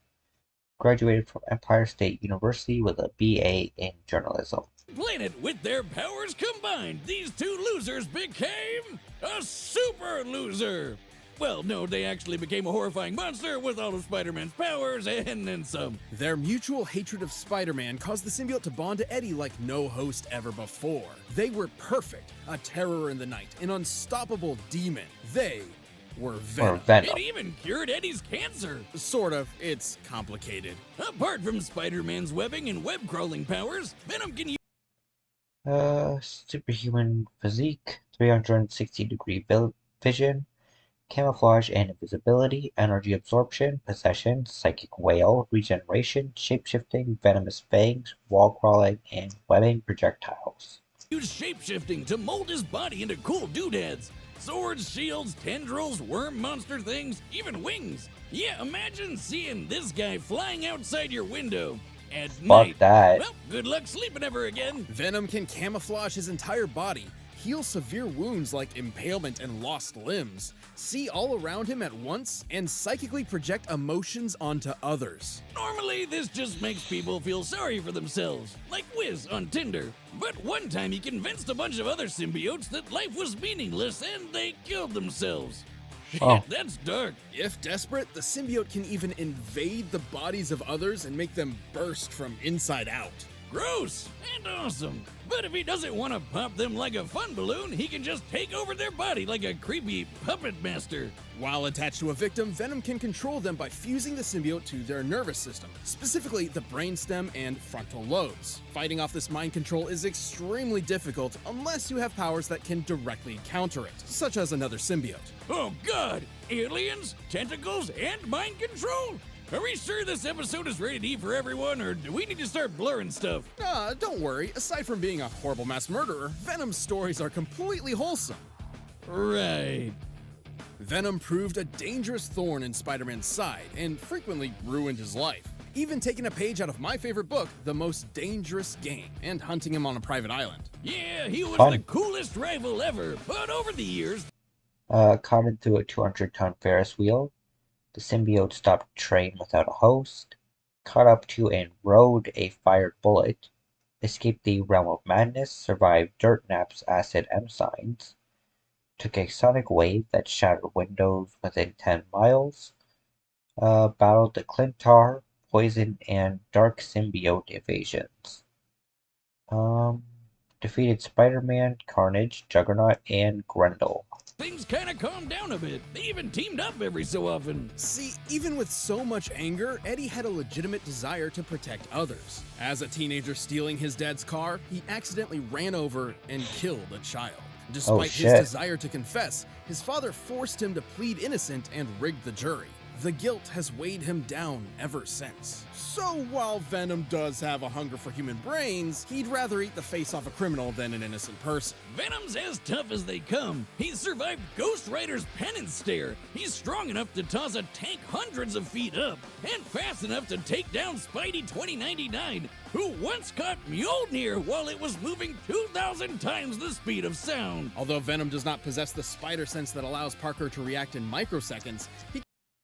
Graduated from Empire State University with a BA in journalism. Planet, with their powers combined, these two losers became a super loser. Well, no, they actually became a horrifying monster with all of Spider-Man's powers and then some. Their mutual hatred of Spider-Man caused the symbiote to bond to Eddie like no host ever before. They were perfect, a terror in the night, an unstoppable demon. They were Venom. It even cured Eddie's cancer. Sort of. It's complicated. Apart from Spider-Man's webbing and web-crawling powers, Venom can use superhuman physique, 360-degree vision, camouflage and invisibility, energy absorption, possession, psychic whale, regeneration, shapeshifting, venomous fangs, wall crawling, and webbing projectiles. use shape-shifting to mold his body into cool doodads. Swords, shields, tendrils, worm monster things, even wings. Yeah, imagine seeing this guy flying outside your window at night. That. Well, good luck sleeping ever again. Venom can camouflage his entire body, heal severe wounds like impalement and lost limbs, see all around him at once, and psychically project emotions onto others. Normally, this just makes people feel sorry for themselves, like Wiz on Tinder. But one time he convinced a bunch of other symbiotes that life was meaningless and they killed themselves. Oh. That's dark. If desperate, the symbiote can even invade the bodies of others and make them burst from inside out. Gross and awesome. But if he doesn't want to pop them like a fun balloon, he can just take over their body like a creepy puppet master. While attached to a victim, Venom can control them by fusing the symbiote to their nervous system, specifically the brainstem and frontal lobes. Fighting off this mind control is extremely difficult unless you have powers that can directly counter it, such as another symbiote. Oh god! Aliens, tentacles, and mind control? Are we sure this episode is rated E for everyone, or do we need to start blurring stuff? Don't worry. Aside from being a horrible mass murderer, Venom's stories are completely wholesome. Right. Venom proved a dangerous thorn in Spider-Man's side and frequently ruined his life. Even taking a page out of my favorite book, The Most Dangerous Game, and hunting him on a private island. Yeah, he was Fun. the coolest rival ever, but over the years... Caught into a 200-ton Ferris wheel. The symbiote stopped a train without a host, caught up to and rode a fired bullet, escaped the realm of madness, survived Dirt Nap's acid M-signs, took a sonic wave that shattered windows within 10 miles, battled the Clintar, poison, and dark symbiote invasions. Defeated Spider-Man, Carnage, Juggernaut, and Grendel. Things kind of calmed down a bit. They even teamed up every so often. See, even with so much anger, Eddie had a legitimate desire to protect others. As a teenager stealing his dad's car, he accidentally ran over and killed a child. Despite his desire to confess, his father forced him to plead innocent and rigged the jury. The guilt has weighed him down ever since. So while Venom does have a hunger for human brains, he'd rather eat the face off a criminal than an innocent person. Venom's as tough as they come. He's survived Ghost Rider's penance stare. He's strong enough to toss a tank hundreds of feet up, and fast enough to take down Spidey 2099, who once caught Mjolnir while it was moving 2,000 times the speed of sound. Although Venom does not possess the spider sense that allows Parker to react in microseconds, he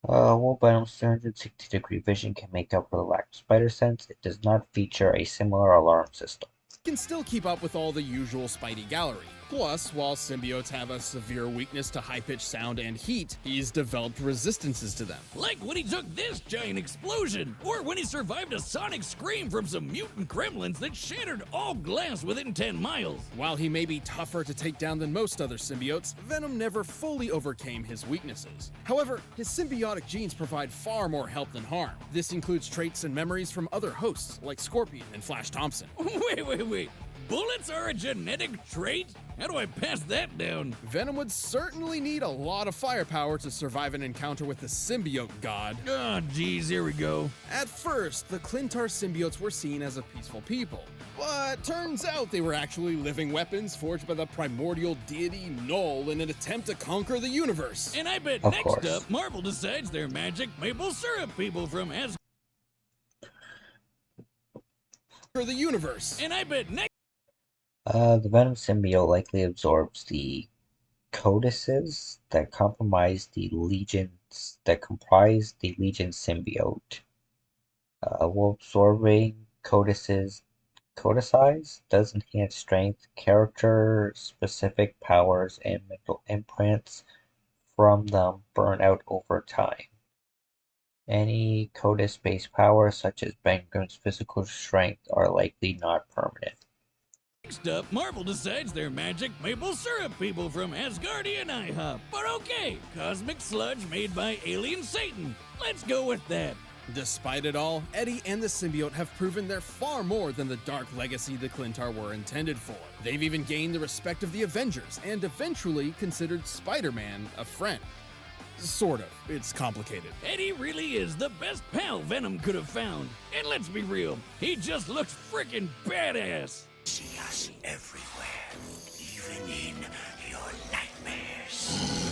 while Venom's 360-degree vision can make up for the lack of spider sense, it does not feature a similar alarm system. can still keep up with all the usual Spidey gallery. Plus, while symbiotes have a severe weakness to high-pitched sound and heat, he's developed resistances to them. Like when he took this giant explosion, or when he survived a sonic scream from some mutant gremlins that shattered all glass within 10 miles. While he may be tougher to take down than most other symbiotes, Venom never fully overcame his weaknesses. However, his symbiotic genes provide far more help than harm. This includes traits and memories from other hosts, like Scorpion and Flash Thompson. Wait. Bullets are a genetic trait? How do I pass that down? Venom would certainly need a lot of firepower to survive an encounter with the symbiote god. Oh, geez, here we go. At first, the Clintar symbiotes were seen as a peaceful people. But turns out they were actually living weapons forged by the primordial deity Null in an attempt to conquer the universe. And I bet next up, Marvel decides they're magic maple syrup people from Asgard. The universe. And I bet next. The Venom symbiote likely absorbs the codices that comprise the Legion symbiote. While absorbing codices does enhance strength, character-specific powers, and mental imprints from them burn out over time. Any codis-based powers, such as Bangram's physical strength, are likely not permanent. Next up, Marvel decides they're magic maple syrup people from Asgardian IHOP. But okay, cosmic sludge made by alien Satan. Let's go with that. Despite it all, Eddie and the symbiote have proven they're far more than the dark legacy the Clintar were intended for. They've even gained the respect of the Avengers and eventually considered Spider-Man a friend. Sort of. It's complicated. Eddie really is the best pal Venom could have found. And let's be real, he just looks freaking badass. See us everywhere, even in your nightmares.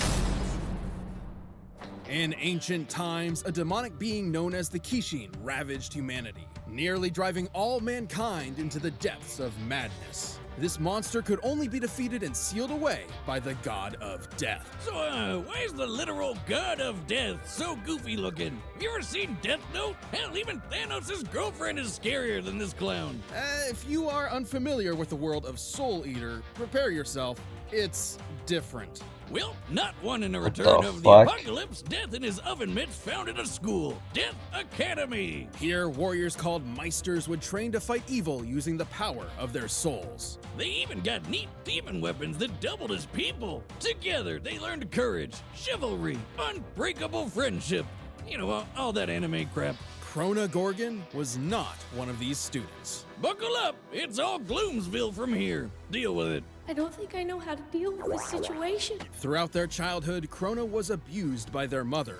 In ancient times, a demonic being known as the Kishin ravaged humanity, nearly driving all mankind into the depths of madness. This monster could only be defeated and sealed away by the god of death. So, why is the literal god of death so goofy looking? You ever seen Death Note? Hell, even Thanos' girlfriend is scarier than this clown. If you are unfamiliar with the world of Soul Eater, prepare yourself. It's different. Well, not one in a What return the of fuck? the apocalypse, Death and his oven mitts founded a school, Death Academy. Here, warriors called Meisters would train to fight evil using the power of their souls. They even got neat demon weapons that doubled as people. Together, they learned courage, chivalry, unbreakable friendship. You know, all that anime crap. Crona Gorgon was not one of these students. Buckle up, it's all Gloomsville from here. Deal with it. I don't think I know how to deal with this situation. Throughout their childhood, Crona was abused by their mother.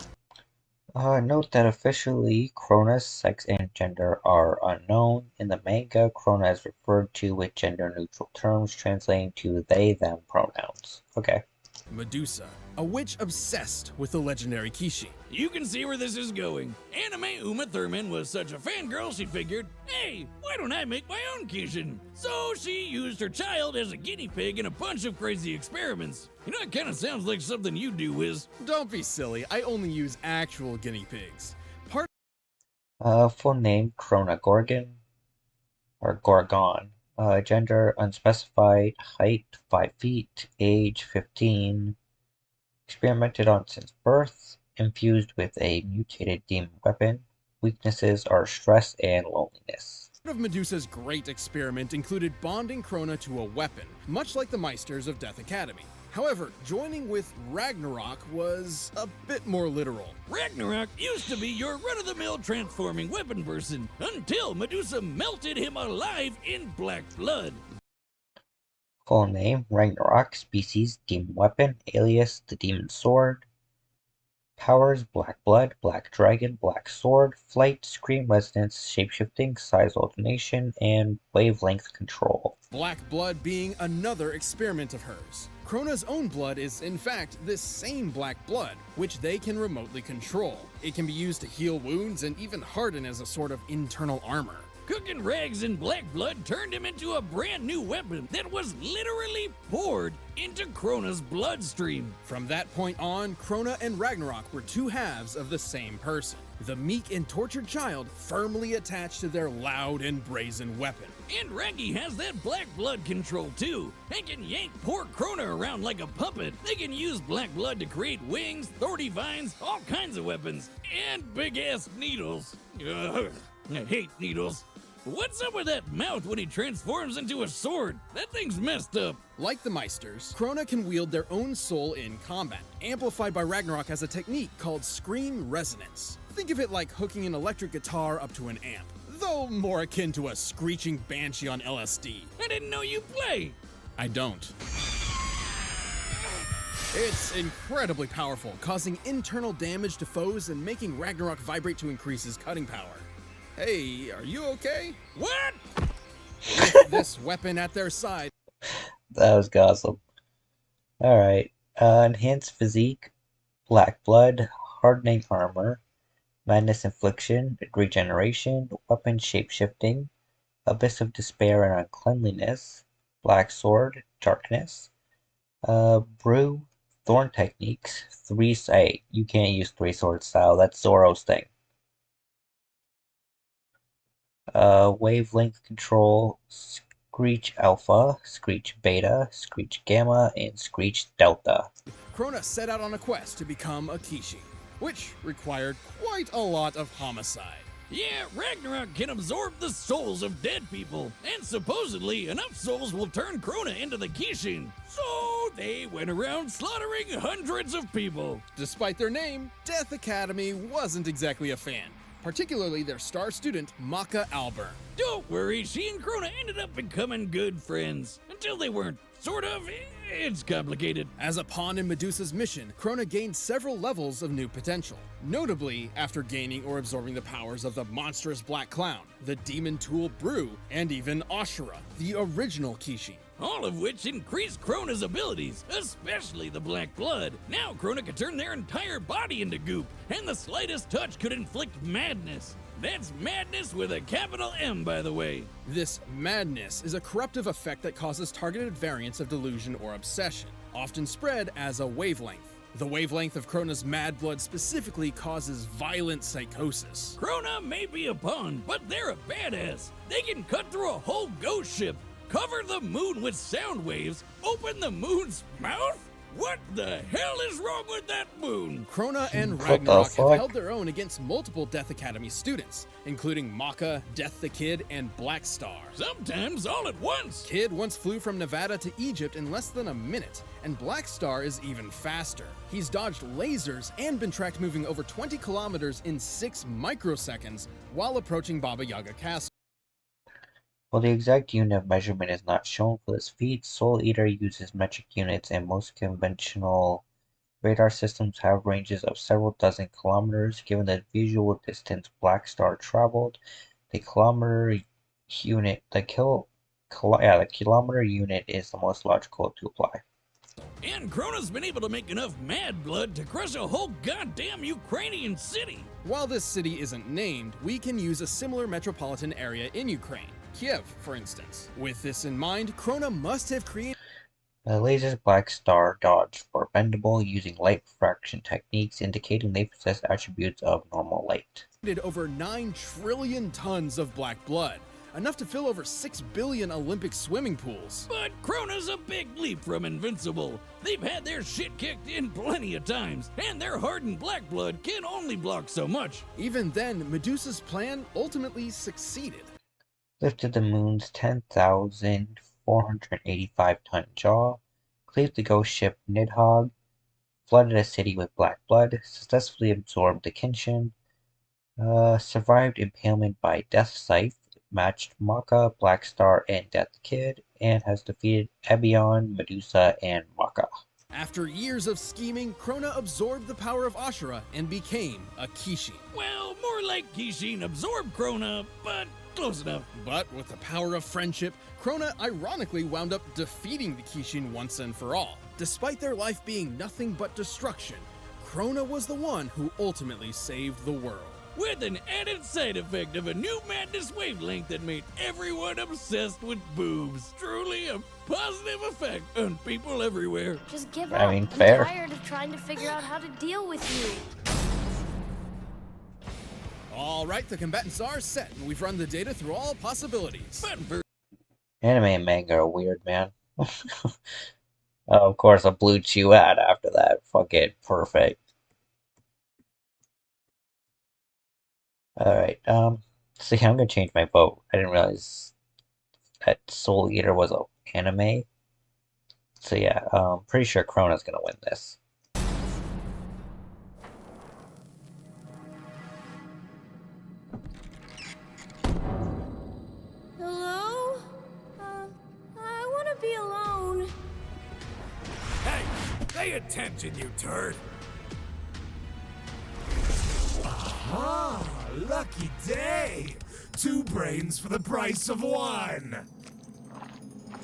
Note that officially, Crona's sex and gender are unknown. In the manga, Crona is referred to with gender-neutral terms, translating to they/them pronouns. Okay. Medusa, a witch obsessed with the legendary Kishin. You can see where this is going. Anime Uma Thurman was such a fangirl she figured, hey, why don't I make my own Kishin? So she used her child as a guinea pig in a bunch of crazy experiments. You know, it kind of sounds like something you do, Wiz. Don't be silly, I only use actual guinea pigs. Full name, Crona Gorgon, or Gorgon. Gender, unspecified. Height, 5 feet. Age, 15. Experimented on since birth. Infused with a mutated demon weapon. Weaknesses are stress and loneliness. Part of Medusa's great experiment included bonding Crona to a weapon, much like the Meisters of Death Academy. However, joining with Ragnarok was a bit more literal. Ragnarok used to be your run-of-the-mill transforming weapon person, until Medusa melted him alive in black blood. Full name, Ragnarok. Species, demon weapon. Alias, the demon sword. Powers, black blood, black dragon, black sword, flight, scream resonance, shapeshifting, size alternation, and wavelength control. Black blood being another experiment of hers. Crona's own blood is, in fact, this same black blood, which they can remotely control. It can be used to heal wounds and even harden as a sort of internal armor. Cooking rags in black blood turned him into a brand new weapon that was literally poured into Crona's bloodstream. From that point on, Crona and Ragnarok were two halves of the same person. The meek and tortured child firmly attached to their loud and brazen weapon. And Raggy has that black blood control too. They can yank poor Crona around like a puppet. They can use black blood to create wings, thorny vines, all kinds of weapons, and big-ass needles. Ugh, I hate needles. What's up with that mouth when he transforms into a sword? That thing's messed up. Like the Meisters, Crona can wield their own soul in combat. Amplified by Ragnarok has a technique called scream resonance. Think of it like hooking an electric guitar up to an amp, though more akin to a screeching banshee on LSD. I didn't know you play. I don't. It's incredibly powerful, causing internal damage to foes and making Ragnarok vibrate to increase his cutting power. Hey, are you okay? What? With this weapon at their side. That was awesome. Alright. Enhanced physique, black blood, hardening armor, madness infliction, regeneration, weapon shapeshifting, abyss of despair and uncleanliness, black sword, darkness, brew, thorn techniques, you can't use 3-sword style, that's Zoro's thing. Wavelength control, Screech Alpha, Screech Beta, Screech Gamma, and Screech Delta. Crona set out on a quest to become a Kishin, which required quite a lot of homicide. Yeah, Ragnarok can absorb the souls of dead people, and supposedly enough souls will turn Crona into the Kishin. So they went around slaughtering hundreds of people. Despite their name, Death Academy wasn't exactly a fan, particularly their star student, Maka Alburn. Don't worry, she and Crona ended up becoming good friends. Until they weren't. Sort of. It's complicated. As a pawn in Medusa's mission, Crona gained several levels of new potential. Notably, after gaining or absorbing the powers of the monstrous Black Clown, the demon tool Brew, and even Ashura, the original Kishin. All of which increased Crona's abilities, especially the Black Blood. Now Crona could turn their entire body into goop, and the slightest touch could inflict madness. That's madness with a capital M, by the way. This madness is a corruptive effect that causes targeted variants of delusion or obsession, often spread as a wavelength. The wavelength of Crona's mad blood specifically causes violent psychosis. Crona may be a pawn, but they're a badass. They can cut through a whole ghost ship, cover the moon with sound waves, open the moon's mouth? What the hell is wrong with that moon? Crona and Ragnarok have held their own against multiple Death Academy students, including Maka, Death the Kid, and Black Star. Sometimes all at once. Kid once flew from Nevada to Egypt in less than a minute, and Black Star is even faster. He's dodged lasers and been tracked moving over 20 kilometers in 6 microseconds while approaching Baba Yaga Castle. While the exact unit of measurement is not shown for this feat, Soul Eater uses metric units, and most conventional radar systems have ranges of several dozen kilometers. Given the visual distance Black Star traveled, the kilometer unit is the most logical to apply. And Crona's been able to make enough mad blood to crush a whole goddamn Ukrainian city. While this city isn't named, we can use a similar metropolitan area in Ukraine. Kiev, for instance. With this in mind, Crona must have created The lasers Black Star dodge were bendable using light refraction techniques, indicating they possess attributes of normal light. over 9 trillion tons of black blood, enough to fill over 6 billion Olympic swimming pools. But Crona's a big leap from invincible. They've had their shit kicked in plenty of times, and their hardened black blood can only block so much. Even then, Medusa's plan ultimately succeeded. Lifted the moon's 10,485-ton jaw, cleaved the ghost ship Nidhogg, flooded a city with black blood, successfully absorbed the Kishin, survived impalement by Death Scythe, matched Maka, Black Star, and Death Kid, and has defeated Ebion, Medusa, and Maka. After years of scheming, Crona absorbed the power of Ashura and became a Kishin. Well, more like Kishin absorbed Crona, but close enough. But with the power of friendship, Crona ironically wound up defeating the Kishin once and for all. Despite their life being nothing but destruction, Crona was the one who ultimately saved the world. With an added side effect of a new madness wavelength that made everyone obsessed with boobs. Truly a positive effect on people everywhere. Just give up. I mean, fair. I'm tired of trying to figure out how to deal with you. All right, the combatants are set, and we've run the data through all possibilities. Anime and manga are weird, man. Of course, a blue chew ad after that. Fuck it, perfect. Alright, so yeah, I'm gonna change my vote. I didn't realize that Soul Eater was an anime. So yeah, pretty sure Crona's gonna win this. Hello? I want to be alone. Hey, pay attention, you turd. Aha! Lucky day! 2 brains for the price of 1!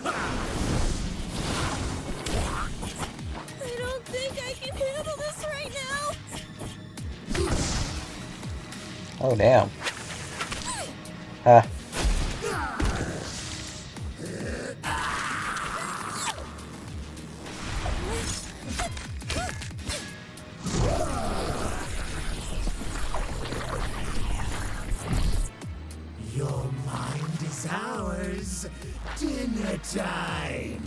I don't think I can handle this right now. Oh damn. Ha. Your mind is ours. Dinner time.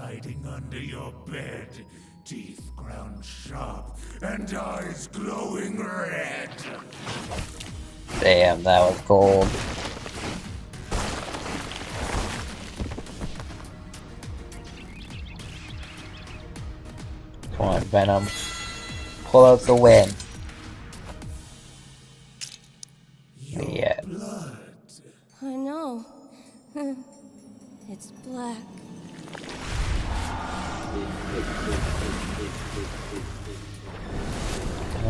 hiding under your bed, teeth ground sharp and eyes glowing red. Damn, that was gold. Come on, Venom. Pull out the win. Yeah. I know. It's black.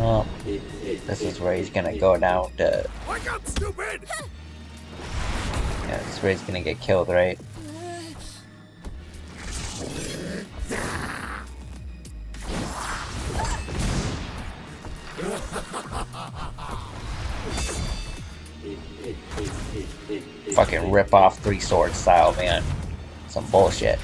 Oh, this is where he's gonna go down to. Wake up, stupid! Yeah, this is where he's gonna get killed, right? Fucking rip off 3 sword style, man. Some bullshit.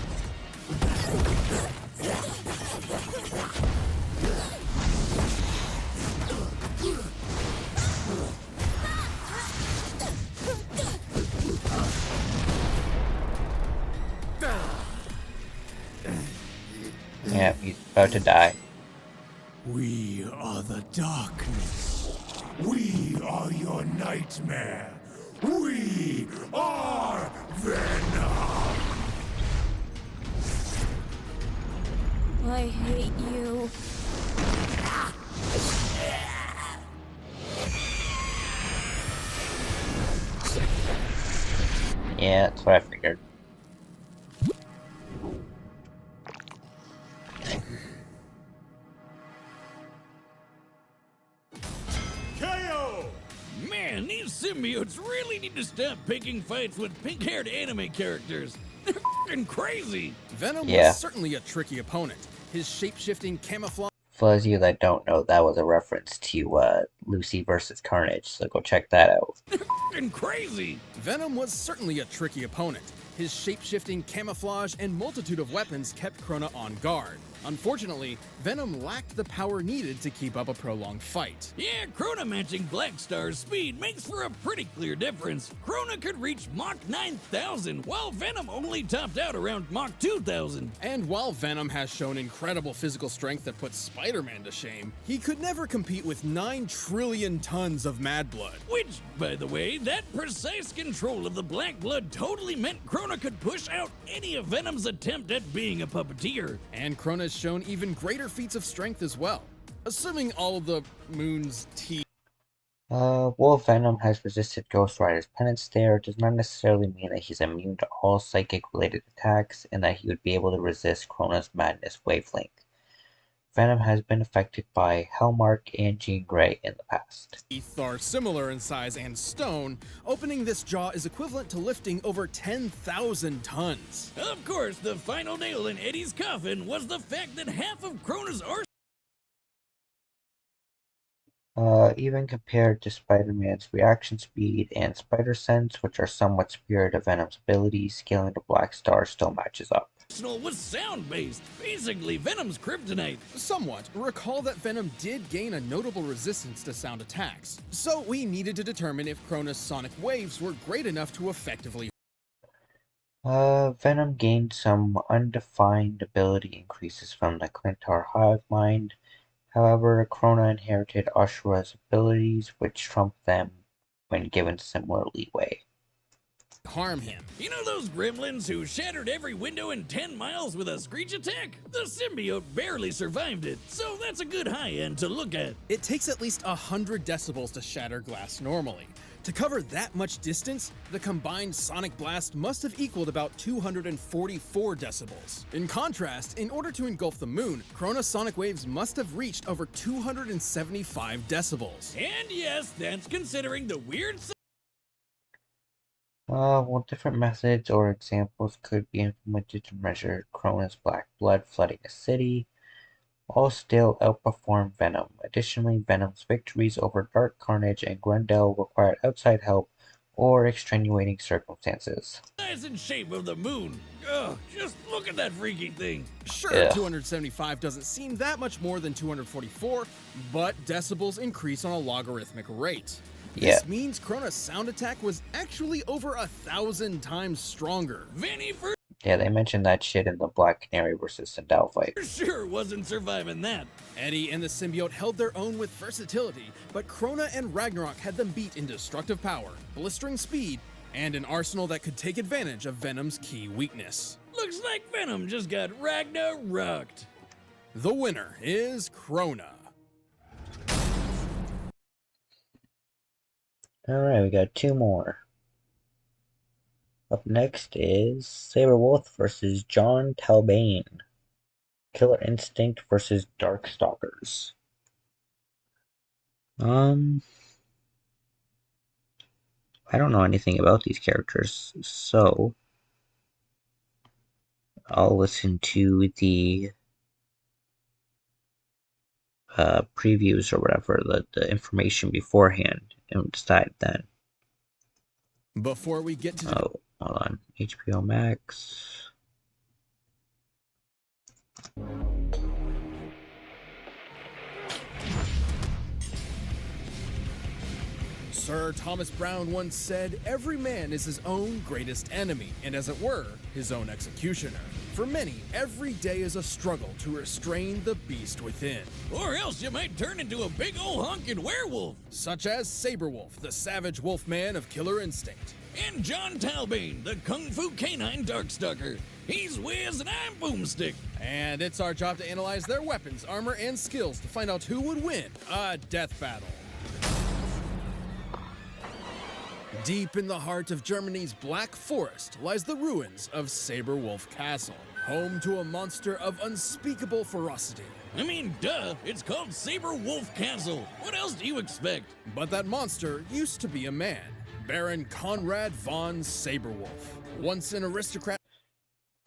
Yeah, he's about to die. We are the darkness. We are your nightmare. We are Venom. I hate you. Yeah, that's what I figured. KO! Man, these symbiotes really need to stop picking fights with pink-haired anime characters. They're f***ing crazy. Venom Yeah. was certainly a tricky opponent. His shape-shifting camouflage. For those of you that don't know, that was a reference to Lucy versus Carnage, so go check that out. They're f***ing crazy. Venom was certainly a tricky opponent. His shape-shifting camouflage and multitude of weapons kept Crona on guard. Unfortunately, Venom lacked the power needed to keep up a prolonged fight. Yeah, Crona matching Black Star's speed makes for a pretty clear difference. Crona could reach Mach 9000, while Venom only topped out around Mach 2000. And while Venom has shown incredible physical strength that puts Spider-Man to shame, he could never compete with 9 trillion tons of Mad Blood. Which, by the way, that precise control of the black blood totally meant Crona could push out any of Venom's attempt at being a puppeteer. And Crona's shown even greater feats of strength as well. Assuming all of the Moon's teeth. While Venom has resisted Ghost Rider's penance there, does not necessarily mean that he's immune to all psychic-related attacks, and that he would be able to resist Crona's madness wavelength. Venom has been affected by Hellmark and Jean Grey in the past. Teeth are similar in size and stone. Opening this jaw is equivalent to lifting over 10,000 tons. Of course, the final nail in Eddie's coffin was the fact that half of Crona's arsenal. Even compared to Spider-Man's reaction speed and spider sense, which are somewhat superior to Venom's abilities, scaling to Black Star still matches up. Was sound-based, basically Venom's kryptonite. Somewhat. Recall that Venom did gain a notable resistance to sound attacks, so we needed to determine if Crona's sonic waves were great enough to effectively. Venom gained some undefined ability increases from the Clintar Hive Mind. However, Crona inherited Ashura's abilities, which trumped them when given similar leeway. Harm him. You know those gremlins who shattered every window in 10 miles with a screech attack? The symbiote barely survived it, so that's a good high end to look at. It takes at least 100 decibels to shatter glass normally. To cover that much distance, the combined sonic blast must have equaled about 244 decibels. In contrast, in order to engulf the moon, Crona's sonic waves must have reached over 275 decibels. And yes, that's considering the weird. Well, different methods or examples could be implemented to measure Crona's black blood flooding a city. All still outperform Venom. Additionally, Venom's victories over Dark Carnage and Grendel required outside help or extenuating circumstances. Size and shape of the moon. Ugh, just look at that freaky thing. Sure, Yeah. 275 doesn't seem that much more than 244, but decibels increase on a logarithmic rate. Yeah. This means Crona's sound attack was actually over 1,000 times stronger. Vanny for Yeah, they mentioned that shit in the Black Canary versus Sindel fight. Sure wasn't surviving that. Eddie and the symbiote held their own with versatility, but Crona and Ragnarok had them beat in destructive power, blistering speed, and an arsenal that could take advantage of Venom's key weakness. Looks like Venom just got Ragnaroked. The winner is Crona. Alright, we got 2 more. Up next is Sabrewulf versus Jon Talbain. Killer Instinct versus Darkstalkers. I don't know anything about these characters, so I'll listen to the previews or whatever, the information beforehand, and decide then. Before we get to hold on, HBO Max. Sir Thomas Browne once said, "Every man is his own greatest enemy, and as it were, his own executioner." For many, every day is a struggle to restrain the beast within. Or else you might turn into a big ol' honkin' werewolf. Such as Sabrewulf, the savage wolfman of Killer Instinct. And Jon Talbain, the kung fu canine Darkstalker. He's Wiz and I'm Boomstick. And it's our job to analyze their weapons, armor, and skills to find out who would win a death battle. Deep in the heart of Germany's Black Forest lies the ruins of Sabrewulf Castle, home to a monster of unspeakable ferocity. I mean, duh, it's called Sabrewulf Castle. What else do you expect? But that monster used to be a man, Baron Conrad von Sabrewulf, once an aristocrat.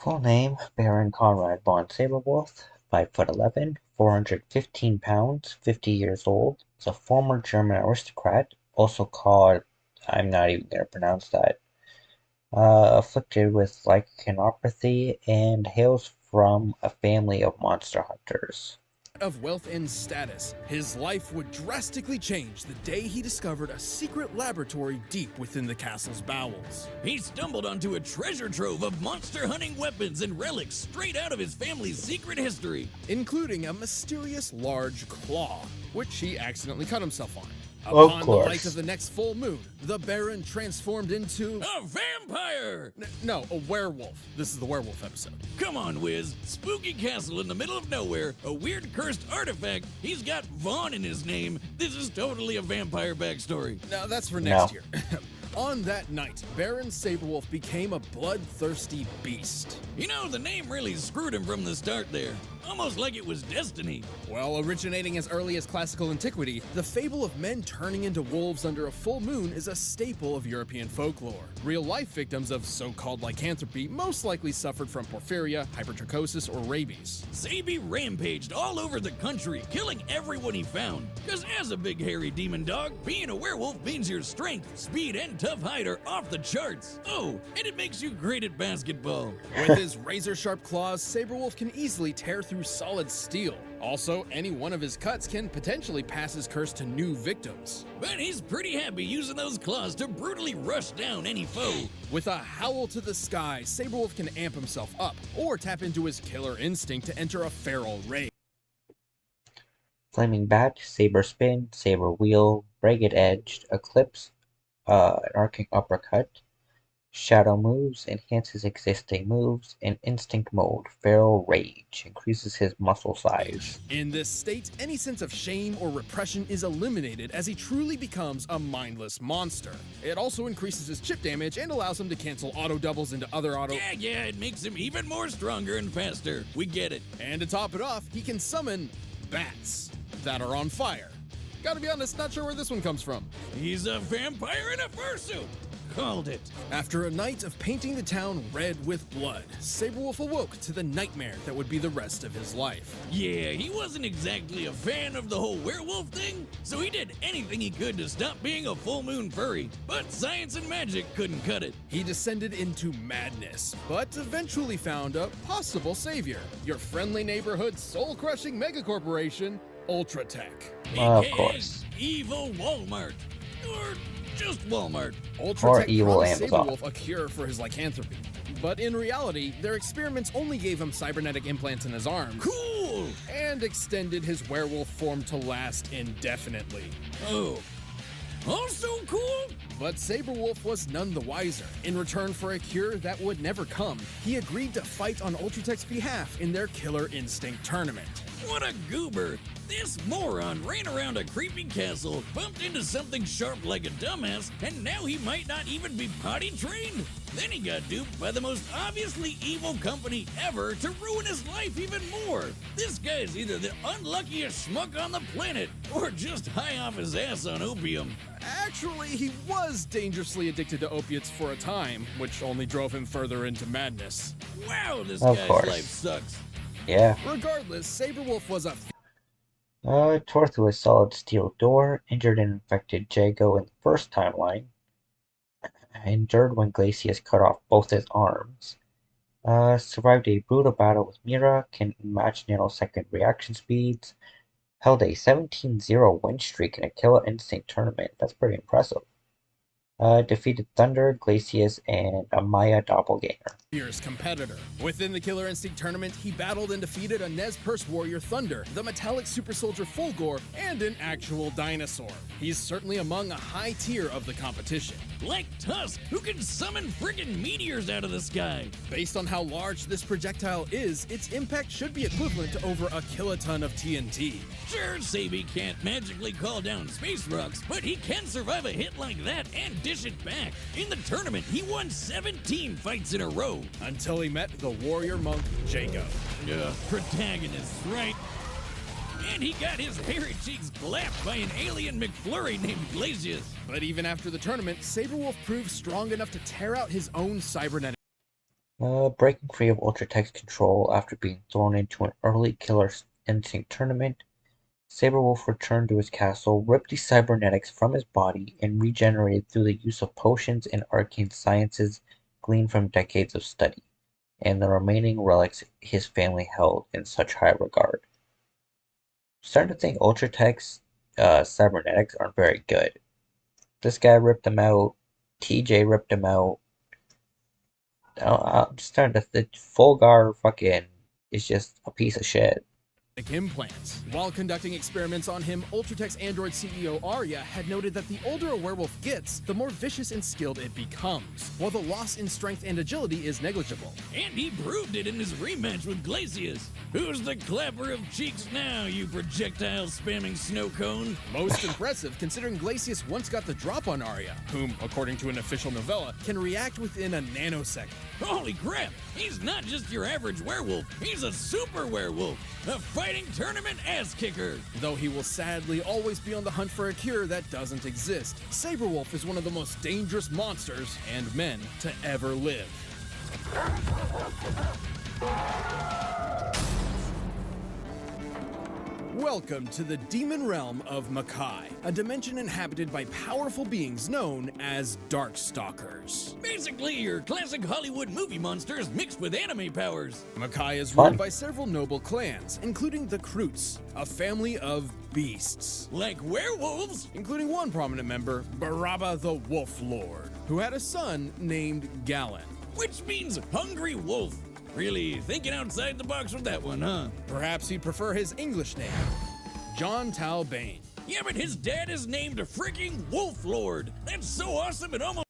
Full name, Baron Conrad von Sabrewulf, 5'11", 415 pounds, 50 years old. Is a former German aristocrat, also called, I'm not even going to pronounce that, afflicted with lycanopathy, and hails from a family of monster hunters. Of wealth and status, his life would drastically change the day he discovered a secret laboratory deep within the castle's bowels. He stumbled onto a treasure trove of monster hunting weapons and relics straight out of his family's secret history, including a mysterious large claw, which he accidentally cut himself on. Of Upon course. the light of the next full moon, the Baron transformed into a vampire! No, a werewolf. This is the werewolf episode. Come on, Wiz. Spooky castle in the middle of nowhere, a weird cursed artifact. He's got Vaughn in his name. This is totally a vampire backstory. Now that's for next year. On that night, Baron Sabrewulf became a bloodthirsty beast. You know, the name really screwed him from the start there. Almost like it was destiny. Well, originating as early as classical antiquity, the fable of men turning into wolves under a full moon is a staple of European folklore. Real-life victims of so-called lycanthropy most likely suffered from porphyria, hypertrichosis, or rabies. Sabi rampaged all over the country, killing everyone he found. Because as a big hairy demon dog, being a werewolf means your strength, speed, and tough hide are off the charts. Oh, and it makes you great at basketball. With his razor-sharp claws, Sabrewulf can easily tear through solid steel. Also, any one of his cuts can potentially pass his curse to new victims. But he's pretty happy using those claws to brutally rush down any foe. With a howl to the sky, Sabrewulf can amp himself up, or tap into his killer instinct to enter a feral rage. Flaming Bat, Saber Spin, Saber Wheel, Ragged Edge, Eclipse, an Arcing Uppercut, Shadow moves, enhances existing moves. In Instinct mode, Feral Rage, increases his muscle size. In this state, any sense of shame or repression is eliminated as he truly becomes a mindless monster. It also increases his chip damage and allows him to cancel auto doubles into other auto. Yeah, it makes him even more stronger and faster. We get it. And to top it off, he can summon bats that are on fire. Gotta be honest, not sure where this one comes from. He's a vampire in a fursuit. Called it. After a night of painting the town red with blood, Sabrewulf awoke to the nightmare that would be the rest of his life. Yeah, he wasn't exactly a fan of the whole werewolf thing, so he did anything he could to stop being a full moon furry, but science and magic couldn't cut it. He descended into madness, but eventually found a possible savior, your friendly neighborhood soul-crushing megacorporation, Ultratech. Of course. Evil Walmart. Or just Walmart. Ultratech evil promised Amazon. Sabrewulf a cure for his lycanthropy. But in reality, their experiments only gave him cybernetic implants in his arms. Cool! And extended his werewolf form to last indefinitely. Oh. Also cool? But Sabrewulf was none the wiser. In return for a cure that would never come, he agreed to fight on Ultratech's behalf in their Killer Instinct tournament. What a goober! This moron ran around a creepy castle, bumped into something sharp like a dumbass, and now he might not even be potty trained? Then he got duped by the most obviously evil company ever to ruin his life even more. This guy's either the unluckiest schmuck on the planet, or just high off his ass on opium. Actually, he was dangerously addicted to opiates for a time, which only drove him further into madness. Wow, this Of guy's course. life sucks. Yeah. Regardless, Sabrewulf was a tore through a solid steel door, injured and infected Jago in the first timeline, endured when Glacius cut off both his arms, survived a brutal battle with Mira, can match nanosecond reaction speeds, held a 17-0 win streak in a Killer Instinct tournament. That's pretty impressive. Defeated Thunder, Glacius, and a Maya doppelganger. fierce competitor. Within the Killer Instinct tournament, he battled and defeated a Nez Perce warrior Thunder, the metallic super soldier Fulgor, and an actual dinosaur. He's certainly among a high tier of the competition. Like Tusk, who can summon friggin' meteors out of the sky. Based on how large this projectile is, its impact should be equivalent to over a kiloton of TNT. Sure, Sabi can't magically call down space rocks, but he can survive a hit like that and dish it back. In the tournament, he won 17 fights in a row. Until he met the warrior monk, Jago. Protagonists, right? And he got his hairy cheeks clapped by an alien McFlurry named Glacius. But even after the tournament, Sabrewulf proved strong enough to tear out his own cybernetic. Breaking free of Ultratech's control after being thrown into an early Killer Instinct tournament, Sabrewulf returned to his castle, ripped the cybernetics from his body, and regenerated through the use of potions and arcane sciences gleaned from decades of study, and the remaining relics his family held in such high regard. Starting to think Ultratech's cybernetics aren't very good. This guy ripped them out, TJ ripped them out. I'm starting to think Fulgar fucking is just a piece of shit. Implants. While conducting experiments on him, Ultratech's android CEO Arya had noted that the older a werewolf gets, the more vicious and skilled it becomes, while the loss in strength and agility is negligible. And he proved it in his rematch with Glacius. Who's the clapper of cheeks now, you projectile-spamming snow cone? Most impressive, considering Glacius once got the drop on Arya, whom, according to an official novella, can react within a nanosecond. Holy crap! He's not just your average werewolf, he's a super werewolf! A fighting tournament ass-kicker! Though he will sadly always be on the hunt for a cure that doesn't exist, Sabrewulf is one of the most dangerous monsters and men to ever live. Welcome to the demon realm of Makai, a dimension inhabited by powerful beings known as Darkstalkers. Basically, your classic Hollywood movie monsters mixed with anime powers. Makai is ruled by several noble clans, including the Kroots, a family of beasts. Like werewolves? Including one prominent member, Baraba the Wolf Lord, who had a son named Galen. Which means hungry wolf. Really thinking outside the box with that one, huh? Perhaps he'd prefer his English name, Jon Talbain. Yeah, but his dad is named a freaking Wolf Lord. That's so awesome it almost...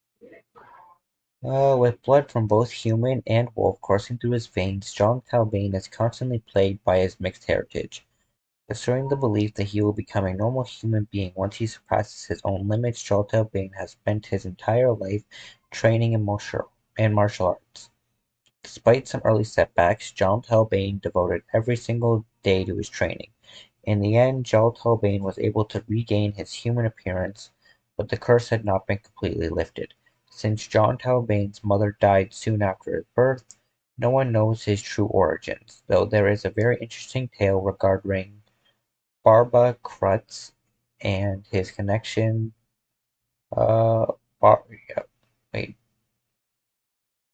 With blood from both human and wolf coursing through his veins, Jon Talbain is constantly plagued by his mixed heritage. Assuring the belief that he will become a normal human being once he surpasses his own limits, Jon Talbain has spent his entire life training in martial arts. Despite some early setbacks, Jon Talbain devoted every single day to his training. In the end, Jon Talbain was able to regain his human appearance, but the curse had not been completely lifted. Since Jon Talbain's mother died soon after his birth, no one knows his true origins, though there is a very interesting tale regarding Barba Crutz and his connection.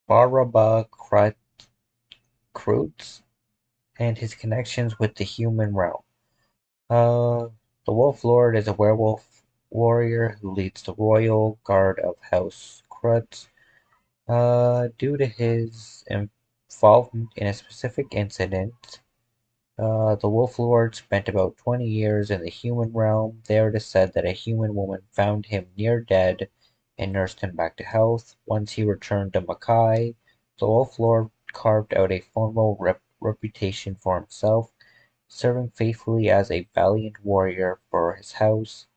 Baraba Crutz and his connections with the human realm. The Wolf Lord is a werewolf warrior who leads the royal guard of House Crutz. Due to his involvement in a specific incident, the Wolf Lord spent about 20 years in the human realm. There it is said that a human woman found him near dead and nursed him back to health. Once he returned to Mackay, the Wolf Lord carved out a formal reputation for himself, serving faithfully as a valiant warrior for his house.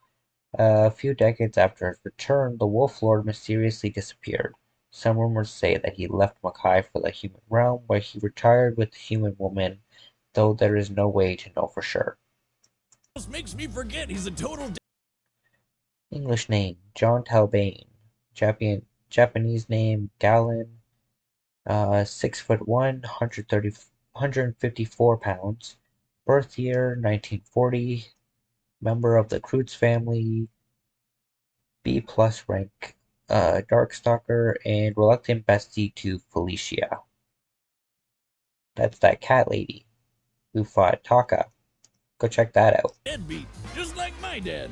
A few decades after his return, the Wolf Lord mysteriously disappeared. Some rumors say that he left Mackay for the human realm, where he retired with the human woman, though there is no way to know for sure. Makes me forget he's a total. English name: Jon Talbain. Japanese name: Galen. 6'1", 154 pounds. Birth year: 1940. Member of the Croods family. B+ rank. Darkstalker and reluctant bestie to Felicia. That's that cat lady who fought Taka. Go check that out. Deadbeat, just like my dad.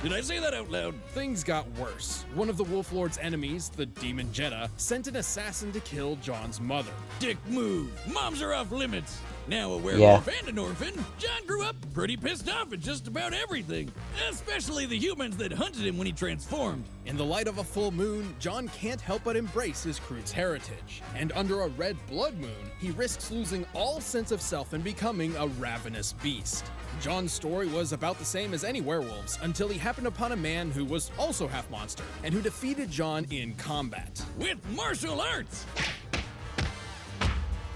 Did I say that out loud? Things got worse. One of the Wolf Lord's enemies, the Demon Jeddah, sent an assassin to kill Jon's mother. Dick move. Moms are off limits. Now a werewolf and an orphan, Jon grew up pretty pissed off at just about everything, especially the humans that hunted him when he transformed. In the light of a full moon, Jon can't help but embrace his Croods heritage. And under a red blood moon, he risks losing all sense of self and becoming a ravenous beast. Jon's story was about the same as any werewolves until he happened upon a man who was also half monster and who defeated Jon in combat. With martial arts!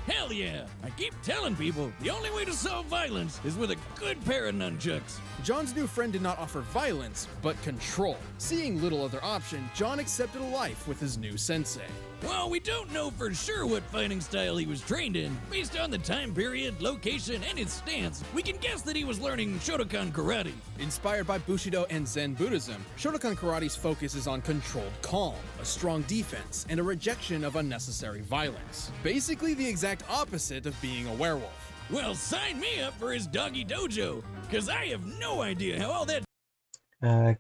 Hell yeah! I keep telling people, the only way to solve violence is with a good pair of nunchucks. Jon's new friend did not offer violence, but control. Seeing little other option, Jon accepted a life with his new sensei. Well, we don't know for sure what fighting style he was trained in. Based on the time period, location, and his stance, we can guess that he was learning Shotokan karate. Inspired by Bushido and Zen Buddhism, Shotokan karate's focus is on controlled calm, a strong defense, and a rejection of unnecessary violence. Basically the exact opposite of being a werewolf. Well, sign me up for his doggy dojo, because I have no idea how all that.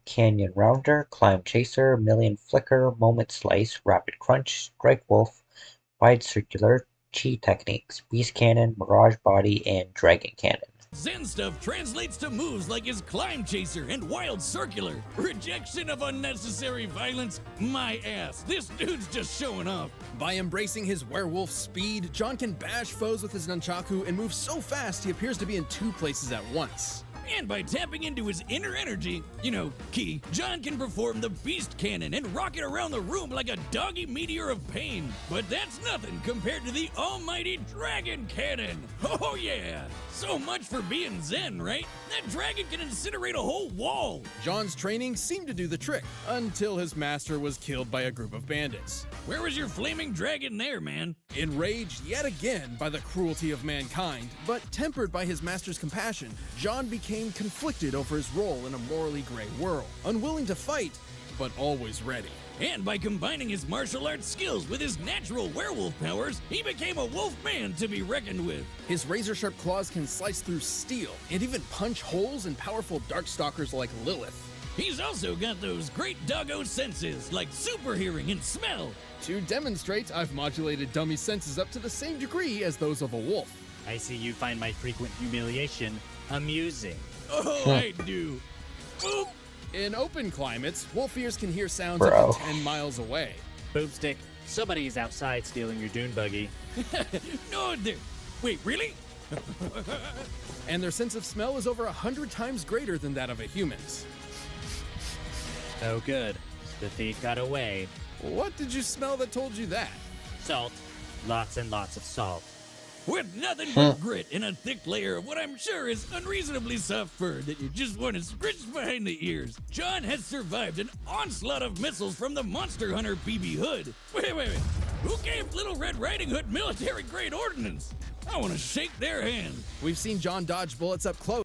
Canyon Rounder, Climb Chaser, Million Flicker, Moment Slice, Rapid Crunch, Strike Wolf, Wide Circular, Chi Techniques, Beast Cannon, Mirage Body, and Dragon Cannon. Zen stuff translates to moves like his Climb Chaser and Wild Circular. Rejection of unnecessary violence? My ass, this dude's just showing off. By embracing his werewolf speed, Jon can bash foes with his nunchaku and move so fast he appears to be in two places at once. And by tapping into his inner energy, ki, Jon can perform the Beast Cannon and rocket around the room like a doggy meteor of pain. But that's nothing compared to the almighty Dragon Cannon. Oh yeah! So much for being Zen, right? That dragon can incinerate a whole wall. Jon's training seemed to do the trick, until his master was killed by a group of bandits. Where was your flaming dragon there, man? Enraged yet again by the cruelty of mankind, but tempered by his master's compassion, Jon became conflicted over his role in a morally gray world, unwilling to fight, but always ready. And by combining his martial arts skills with his natural werewolf powers, he became a wolf man to be reckoned with. His razor-sharp claws can slice through steel, and even punch holes in powerful darkstalkers like Lilith. He's also got those great doggo senses, like super hearing and smell. To demonstrate, I've modulated dummy senses up to the same degree as those of a wolf. I see you find my frequent humiliation amusing. Oh, I do. Boop. In open climates, wolf ears can hear sounds Bro. up to 10 miles away. Boomstick, somebody's outside stealing your dune buggy. No, there. Wait, really? And their sense of smell is over 100 times greater than that of a human's. Oh good, the thief got away. What did you smell that told you that? Salt. Lots and lots of salt. With nothing but grit and a thick layer of what I'm sure is unreasonably soft fur that you just want to scritch behind the ears, Jon has survived an onslaught of missiles from the Monster Hunter BB Hood. Wait. Who gave Little Red Riding Hood military-grade ordnance? I want to shake their hand. We've seen Jon dodge bullets up close.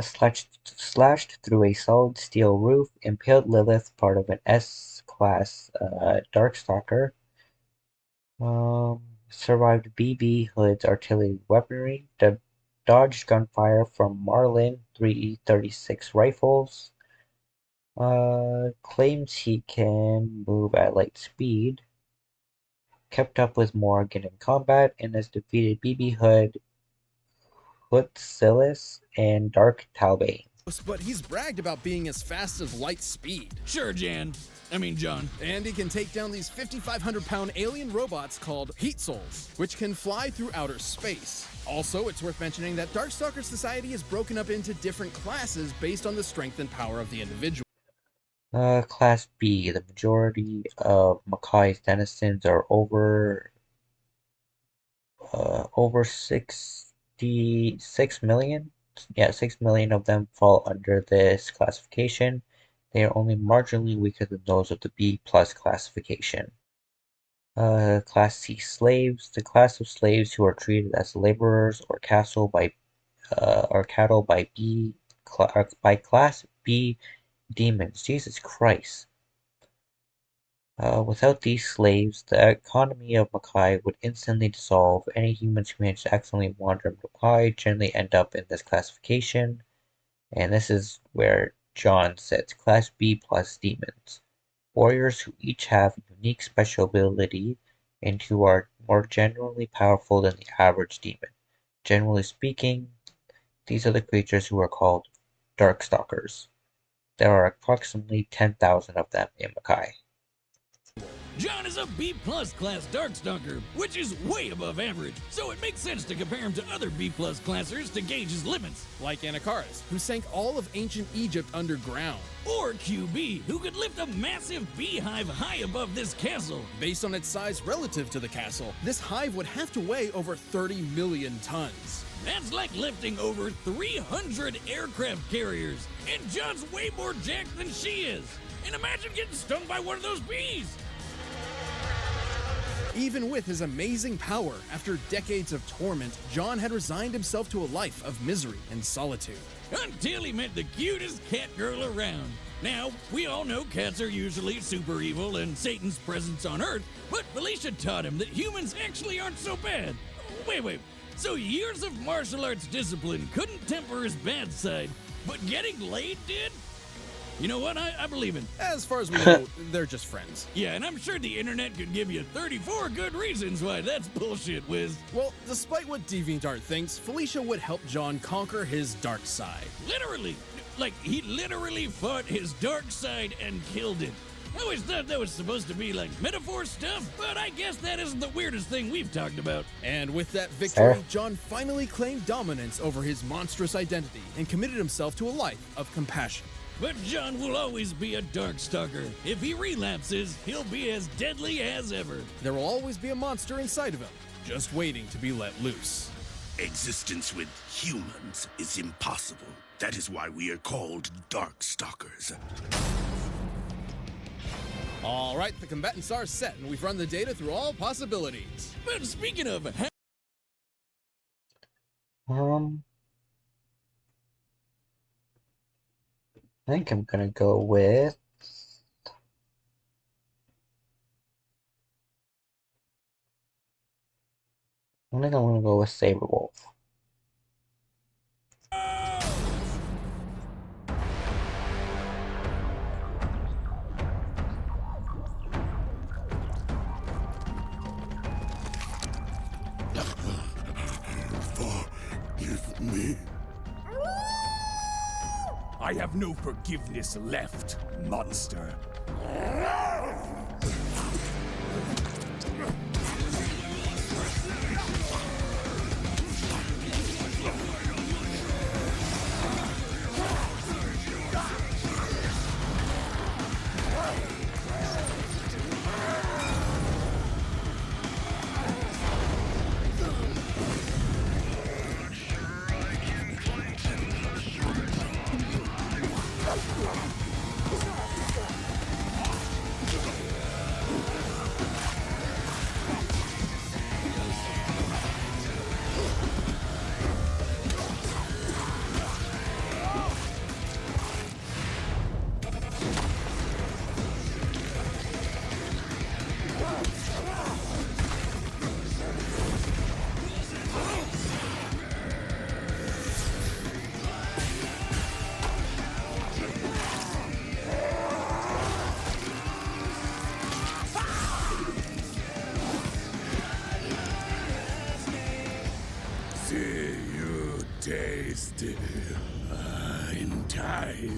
Slashed through a solid steel roof, impaled Lilith, part of an S-class Darkstalker. Survived BB Hood's artillery weaponry, dodged gunfire from Marlin 336 rifles, claims he can move at light speed, kept up with Morgan in combat and has defeated BB Hood, Hootsilis, and Dark Talbain. But he's bragged about being as fast as light speed. Sure, John. And he can take down these 5,500-pound alien robots called Heat Souls, which can fly through outer space. Also, it's worth mentioning that Darkstalker society is broken up into different classes based on the strength and power of the individual. Class B. The majority of Makai's denizens are over 66 million. Yeah, 6 million of them fall under this classification. They are only marginally weaker than those of the B+ classification. Class C. Slaves. The class of slaves who are treated as laborers or cattle by Class B demons. Jesus Christ. Without these slaves, the economy of Makai would instantly dissolve. Any humans who manage to accidentally wander Makai generally end up in this classification. And this is where John sets Class B+ demons. Warriors who each have unique special ability and who are more generally powerful than the average demon. Generally speaking, these are the creatures who are called Darkstalkers. There are approximately 10,000 of them in Makai. John is a B+ class Darkstalker, which is way above average, so it makes sense to compare him to other B+ classers to gauge his limits. Like Anakaris, who sank all of ancient Egypt underground. Or QB, who could lift a massive beehive high above this castle. Based on its size relative to the castle, this hive would have to weigh over 30 million tons. That's like lifting over 300 aircraft carriers, and John's way more jacked than she is. And imagine getting stung by one of those bees. Even with his amazing power, after decades of torment, John had resigned himself to a life of misery and solitude. Until he met the cutest cat girl around. Now, we all know cats are usually super evil and Satan's presence on Earth, but Felicia taught him that humans actually aren't so bad. Wait. So years of martial arts discipline couldn't temper his bad side, but getting laid did? You know what? I believe it. As far as we know, they're just friends. Yeah, and I'm sure the internet could give you 34 good reasons why that's bullshit, Wiz. Well, despite what DeviantArt thinks, Felicia would help John conquer his dark side. Literally. Like, he literally fought his dark side and killed it. I always thought that was supposed to be like metaphor stuff, but I guess that isn't the weirdest thing we've talked about. And with that victory, John finally claimed dominance over his monstrous identity and committed himself to a life of compassion. But John will always be a Darkstalker. If he relapses, he'll be as deadly as ever. There will always be a monster inside of him, just waiting to be let loose. Existence with humans is impossible. That is why we are called Darkstalkers. All right, the combatants are set, and we've run the data through all possibilities. But speaking of... I think I'm gonna go with... I think I'm gonna go with Sabrewulf. Forgive me. I have no forgiveness left, monster.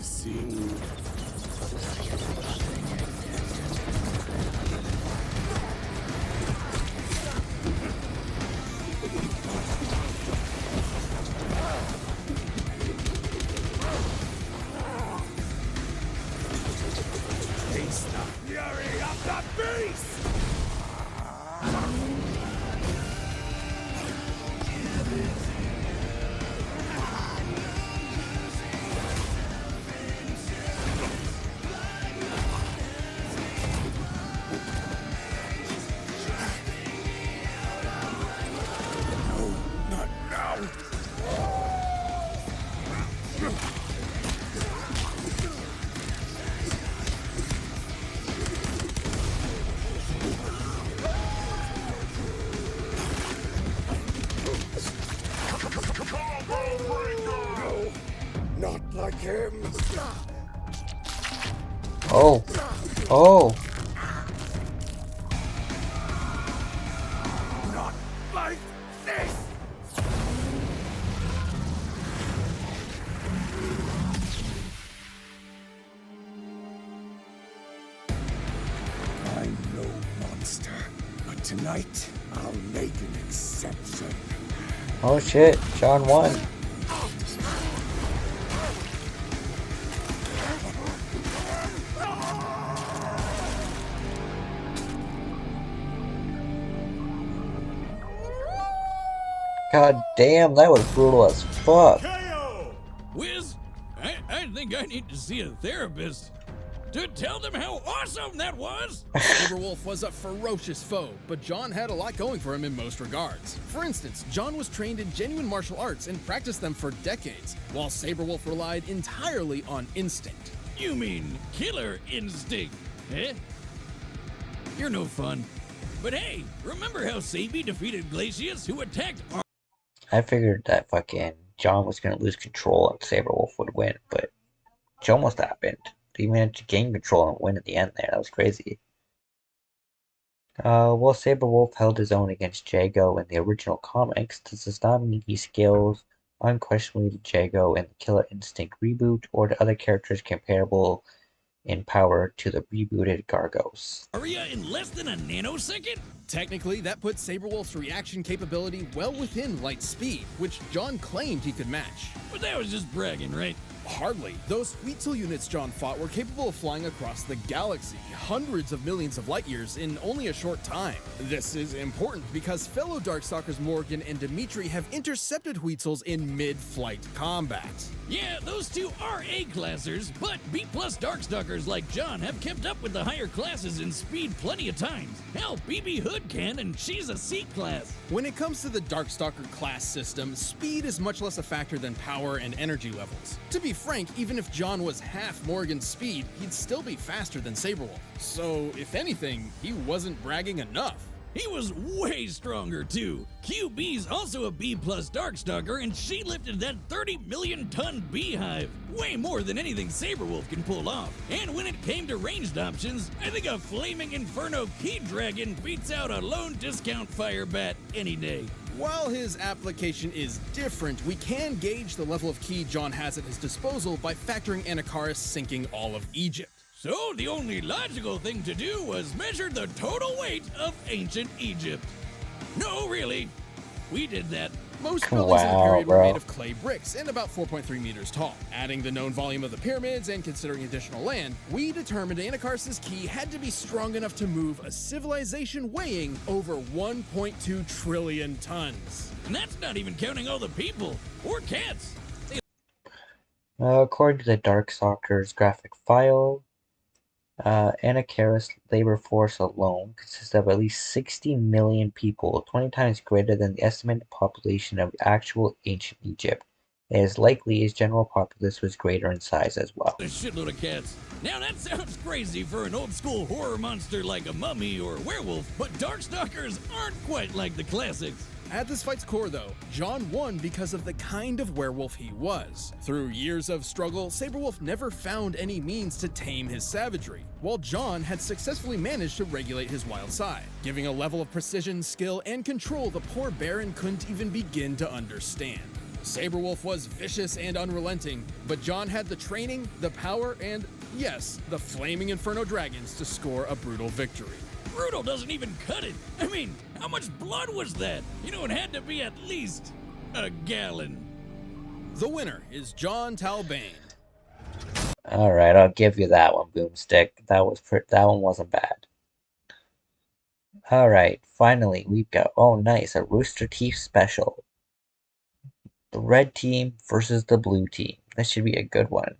Menacing. Taste the fury of the beast! Not like him. Oh. Oh. Not like this. I'm no monster, but tonight I'll make an exception. Oh shit, Jon won. God damn, that was brutal as fuck. Wiz, I think I need to see a therapist to tell them how awesome that was. Sabrewulf was a ferocious foe, but Jon had a lot going for him in most regards. For instance, Jon was trained in genuine martial arts and practiced them for decades, while Sabrewulf relied entirely on instinct. You mean killer instinct, eh? You're no fun. But hey, remember how Sabi defeated Glacius, who attacked I figured that fucking Jon was gonna lose control and Sabrewulf would win, but it almost happened. He managed to gain control and win at the end there. That was crazy. While Sabrewulf held his own against Jago in the original comics, this does not mean he scales unquestionably to Jago in the Killer Instinct reboot or to other characters comparable in power to the rebooted Gargos. Arya in less than a nanosecond? Technically, that puts Sabrewulf's reaction capability well within light speed, which Jon claimed he could match. But that was just bragging, right? Hardly. Those Weetzel units Jon fought were capable of flying across the galaxy, hundreds of millions of light years in only a short time. This is important because fellow Darkstalkers Morgan and Dimitri have intercepted Weetzels in mid-flight combat. Yeah, those two are A-classers, but B-plus Darkstalkers like Jon have kept up with the higher classes in speed plenty of times. Hell, BB Hood can, and she's a C-class. When it comes to the Darkstalker class system, speed is much less a factor than power and energy levels. To be frank, even if Jon was half Morgan's speed, he'd still be faster than Sabrewulf. So, if anything, he wasn't bragging enough. He was way stronger too. QB's also a B-plus Darkstalker, and she lifted that 30 million ton beehive. Way more than anything Sabrewulf can pull off. And when it came to ranged options, I think a Flaming Inferno Key Dragon beats out a lone discount Fire Bat any day. While his application is different, we can gauge the level of ki Jon has at his disposal by factoring Anakaris sinking all of Egypt. So the only logical thing to do was measure the total weight of ancient Egypt. No, really. We did that. Most buildings in the period were made of clay bricks and about 4.3 meters tall. Adding the known volume of the pyramids and considering additional land, we determined Anakaris' ki had to be strong enough to move a civilization weighing over 1.2 trillion tons. And that's not even counting all the people or cats. According to the Darkstalkers graphic file, Anakaris' labor force alone consists of at least 60 million people, 20 times greater than the estimated population of actual ancient Egypt. It is likely his general populace was greater in size as well. A shitload of cats. Now that sounds crazy for an old school horror monster like a mummy or werewolf, but Darkstalkers aren't quite like the classics. At this fight's core, though, Jon won because of the kind of werewolf he was. Through years of struggle, Sabrewulf never found any means to tame his savagery, while Jon had successfully managed to regulate his wild side, giving a level of precision, skill, and control the poor Baron couldn't even begin to understand. Sabrewulf was vicious and unrelenting, but Jon had the training, the power, and, yes, the flaming Inferno Dragons to score a brutal victory. Brutal doesn't even cut it. I mean, how much blood was that? You know, it had to be at least a gallon. The winner is Jon Talbain. All right, I'll give you that one, Boomstick. That one wasn't bad. All right, finally we've got, oh nice, a Rooster Teeth special. The red team versus the blue team. This should be a good one.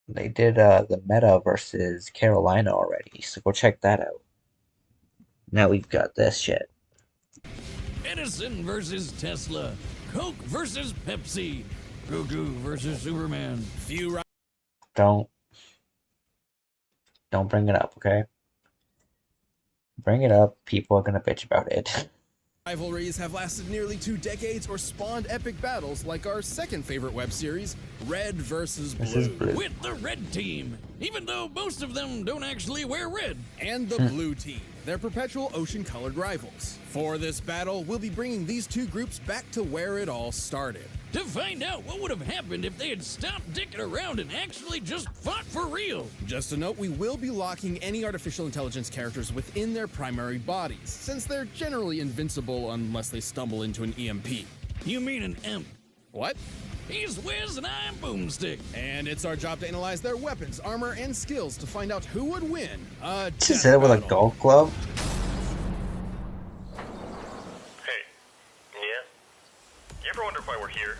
They did the Meta versus Carolina already, so go check that out. Now we've got this shit. Edison versus Tesla. Coke versus Pepsi. Goku versus Superman. Don't bring it up, okay? Bring it up, people are gonna bitch about it. Rivalries have lasted nearly 2 decades or spawned epic battles like our second favorite web series, Red vs. Blue. With the red team, even though most of them don't actually wear red. And the blue team, their perpetual ocean-colored rivals. For this battle, we'll be bringing these two groups back to where it all started. To find out what would have happened if they had stopped dicking around and actually just fought for real. Just a note, we will be locking any artificial intelligence characters within their primary bodies, since they're generally invincible unless they stumble into an EMP. You mean an imp? What? He's Wiz and I'm Boomstick. And it's our job to analyze their weapons, armor, and skills to find out who would win a death Just hit it with a golf club? You ever wonder why we're here?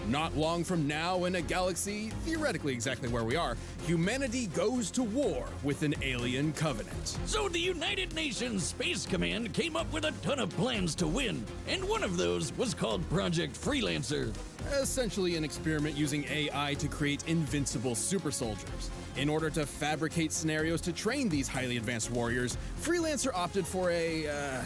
Not long from now, in a galaxy theoretically exactly where we are, humanity goes to war with an alien covenant. So the United Nations Space Command came up with a ton of plans to win, and one of those was called Project Freelancer. Essentially an experiment using AI to create invincible super soldiers. In order to fabricate scenarios to train these highly advanced warriors, Freelancer opted for a,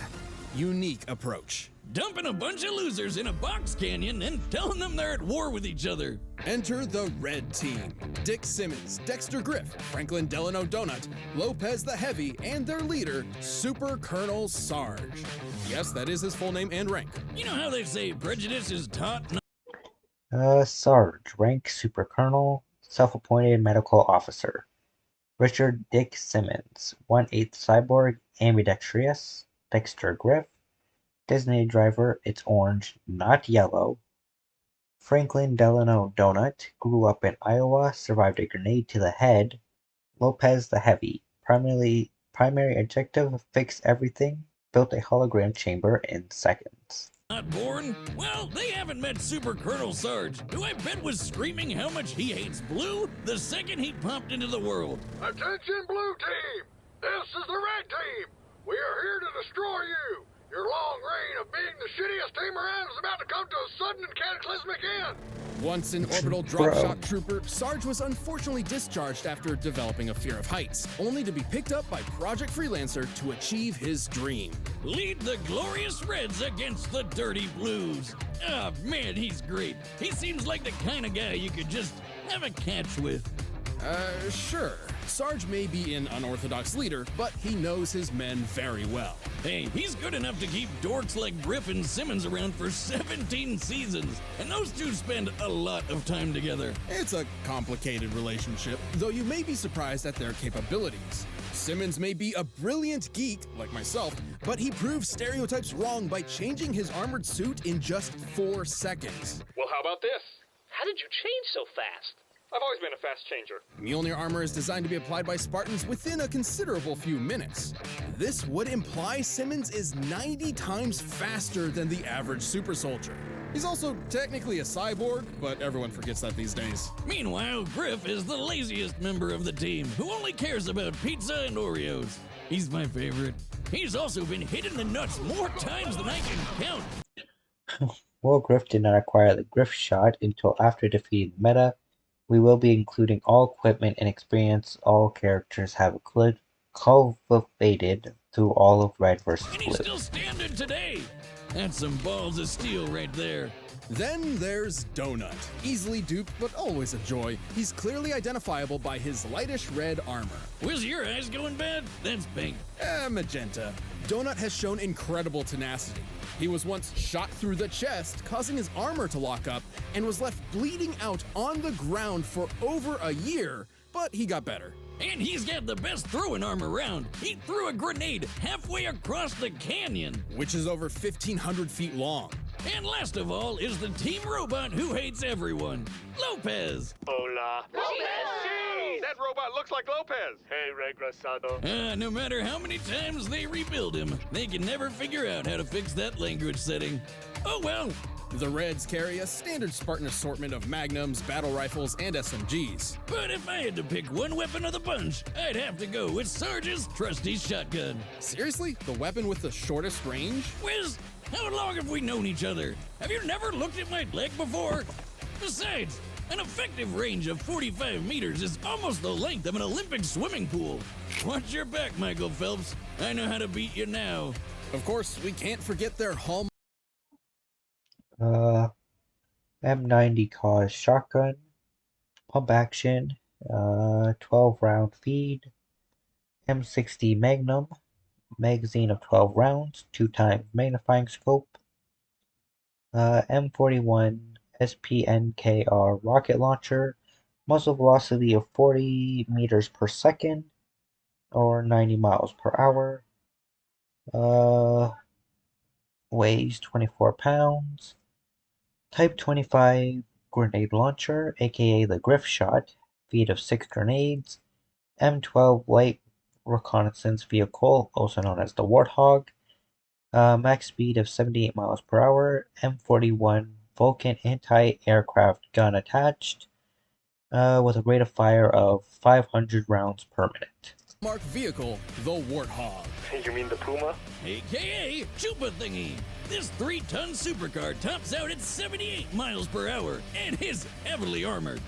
unique approach. Dumping a bunch of losers in a box canyon and telling them they're at war with each other. Enter the red team. Dick Simmons, Dexter Griff, Franklin Delano Donut, Lopez the Heavy, and their leader, Super Colonel Sarge. Yes, that is his full name and rank. You know how they say prejudice is taught? Sarge, rank Super Colonel, self-appointed medical officer. Richard Dick Simmons, 1/8 cyborg, ambidextrous. Dexter Griff, designated driver, it's orange, not yellow. Franklin Delano Donut, grew up in Iowa, survived a grenade to the head. Lopez the Heavy, primary objective, fix everything, built a hologram chamber in seconds. Not born? Well, they haven't met Super Colonel Sarge, who I bet was screaming how much he hates blue the second he popped into the world. Attention, blue team! This is the red team! We are here to destroy you! Your long reign of being the shittiest team around is about to come to a sudden and cataclysmic end! Once an orbital drop shock trooper, Sarge was unfortunately discharged after developing a fear of heights, only to be picked up by Project Freelancer to achieve his dream. Lead the glorious Reds against the dirty Blues. Ah, man, he's great. He seems like the kind of guy you could just have a catch with. Sure. Sarge may be an unorthodox leader, but he knows his men very well. Hey, he's good enough to keep dorks like Griff and Simmons around for 17 seasons, and those two spend a lot of time together. It's a complicated relationship, though you may be surprised at their capabilities. Simmons may be a brilliant geek, like myself, but he proves stereotypes wrong by changing his armored suit in just 4 seconds. Well, how about this? How did you change so fast? I've always been a fast changer. Mjolnir armor is designed to be applied by Spartans within a considerable few minutes. This would imply Simmons is 90 times faster than the average super soldier. He's also technically a cyborg, but everyone forgets that these days. Meanwhile, Griff is the laziest member of the team, who only cares about pizza and Oreos. He's my favorite. He's also been hit in the nuts more times than I can count. While Griff did not acquire the Griff shot until after defeating Meta, we will be including all equipment and experience all characters have cultivated through all of Red vs. Blue. And he's still standing today. That's some balls of steel right there. Then there's Donut. Easily duped, but always a joy. He's clearly identifiable by his lightish red armor. Was your eyes going bad? That's pink. Magenta. Donut has shown incredible tenacity. He was once shot through the chest, causing his armor to lock up, and was left bleeding out on the ground for over a year, but he got better. And he's got the best throwing arm around. He threw a grenade halfway across the canyon, which is over 1,500 feet long. And last of all is the team robot who hates everyone, Lopez. Hola. Lopez! That robot looks like Lopez. Hey, regresado. No matter how many times they rebuild him, they can never figure out how to fix that language setting. Oh well. The Reds carry a standard Spartan assortment of magnums, battle rifles, and SMGs. But if I had to pick one weapon of the bunch, I'd have to go with Sarge's trusty shotgun. Seriously? The weapon with the shortest range? Wiz, how long have we known each other? Have you never looked at my leg before? Besides, an effective range of 45 meters is almost the length of an Olympic swimming pool. Watch your back, Michael Phelps. I know how to beat you now. Of course, we can't forget their hallmark. M90 cause shotgun, pump action, 12 round feed, M60 Magnum, magazine of 12 rounds, 2x magnifying scope, M41 SPNKR rocket launcher, muzzle velocity of 40 meters per second, or 90 miles per hour, weighs 24 pounds, Type 25 grenade launcher, aka the Griff shot, feed of 6 grenades, M12 light reconnaissance vehicle, also known as the Warthog, max speed of 78 miles per hour, M41 Vulcan anti-aircraft gun attached, with a rate of fire of 500 rounds per minute. Mark vehicle, the Warthog. You mean the Puma? AKA Chupa Thingy. This 3-ton supercar tops out at 78 miles per hour and is heavily armored.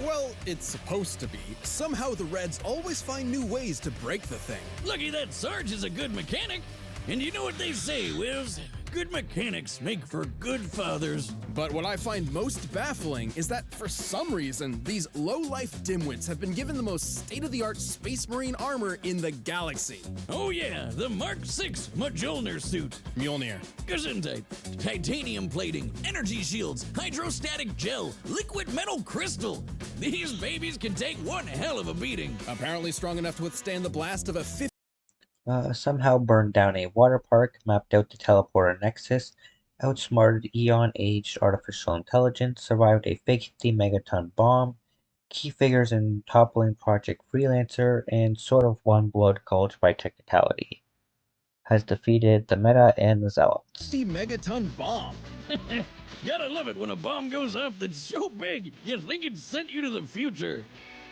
Well, it's supposed to be. Somehow the Reds always find new ways to break the thing. Lucky that Sarge is a good mechanic. And you know what they say, Wiz? Good mechanics make for good fathers. But what I find most baffling is that, for some reason, these low-life dimwits have been given the most state-of-the-art Space Marine armor in the galaxy. Oh yeah, the Mark VI Mjolnir suit. Mjolnir. Gesundheit. Titanium plating, energy shields, hydrostatic gel, liquid metal crystal. These babies can take one hell of a beating. Apparently strong enough to withstand the blast of a somehow burned down a water park, mapped out the teleporter nexus, outsmarted Eon-aged artificial intelligence, survived a 50 megaton bomb, key figures in toppling Project Freelancer, and sort of won Blood Gulch by technicality. Has defeated the Meta and the Zealots. 50 megaton bomb! Gotta love it when a bomb goes off that's so big, you think it sent you to the future.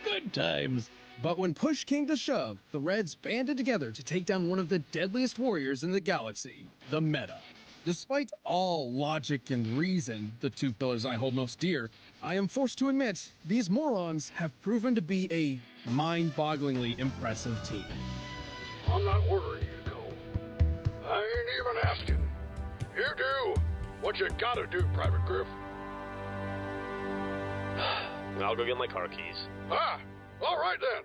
Good times. But when push came to shove, the Reds banded together to take down one of the deadliest warriors in the galaxy, the Meta. Despite all logic and reason, the two pillars I hold most dear, I am forced to admit, these morons have proven to be a mind-bogglingly impressive team. I'm not ordering you to go. I ain't even asking. You do what you gotta do, Private Griff. I'll go get my car keys. Ah! All right then.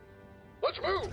Let's move.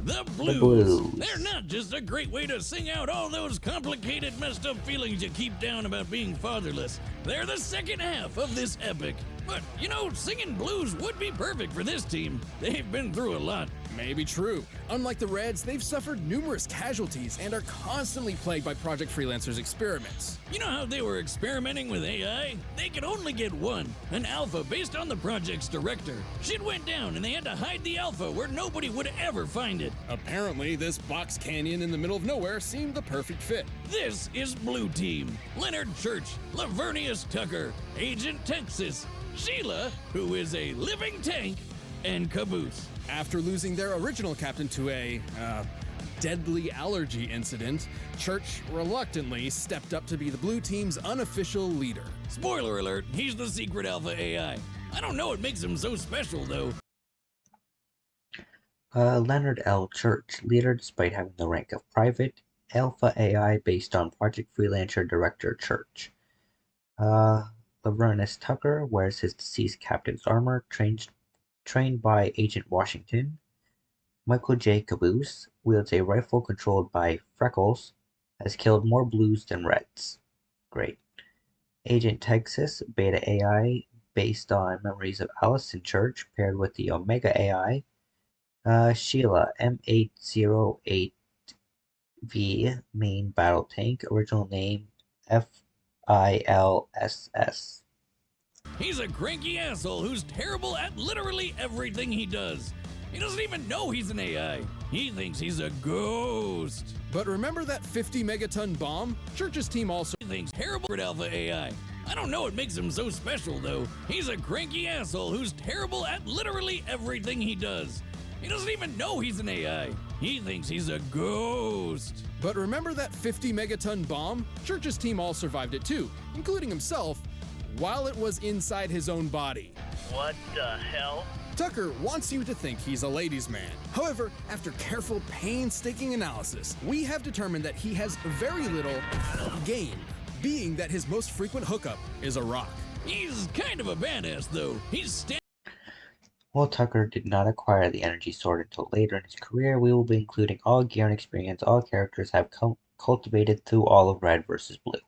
The blues. They're not just a great way to sing out all those complicated, messed up feelings you keep down about being fatherless. They're the second half of this epic. But, you know, singing blues would be perfect for this team. They've been through a lot. Maybe true. Unlike the Reds, they've suffered numerous casualties and are constantly plagued by Project Freelancer's experiments. You know how they were experimenting with AI? They could only get one, an alpha based on the project's director. Shit went down and they had to hide the alpha where nobody would ever find it. Apparently, this box canyon in the middle of nowhere seemed the perfect fit. This is Blue Team. Leonard Church, Lavernius Tucker, Agent Texas, Sheila, who is a living tank, and Caboose. After losing their original captain to a, deadly allergy incident, Church reluctantly stepped up to be the Blue Team's unofficial leader. Spoiler alert, he's the secret alpha AI. I don't know what makes him so special, though. Leonard L. Church, leader despite having the rank of private, Alpha AI based on Project Freelancer director Church. Lavernus Tucker wears his deceased captain's armor, trained by Agent Washington. Michael J. Caboose wields a rifle controlled by Freckles, has killed more blues than reds. Great. Agent Texas, Beta AI, based on memories of Allison Church, paired with the Omega AI. Sheila, M808V, main battle tank, original name FILSS. He's a cranky asshole who's terrible at literally everything he does. He doesn't even know he's an AI. He thinks he's a ghost. But remember that 50 megaton bomb? Church's team also thinks terrible at Alpha AI. I don't know what makes him so special, though. He's a cranky asshole who's terrible at literally everything he does. He doesn't even know he's an AI. He thinks he's a ghost. But remember that 50 megaton bomb? Church's team all survived it too, including himself, while it was inside his own body. What the hell? Tucker wants you to think he's a ladies' man. However, after careful, painstaking analysis, we have determined that he has very little game, being that his most frequent hookup is a rock. He's kind of a badass, though. While Tucker did not acquire the energy sword until later in his career, we will be including all gear and experience all characters have cultivated through all of Red vs. Blue.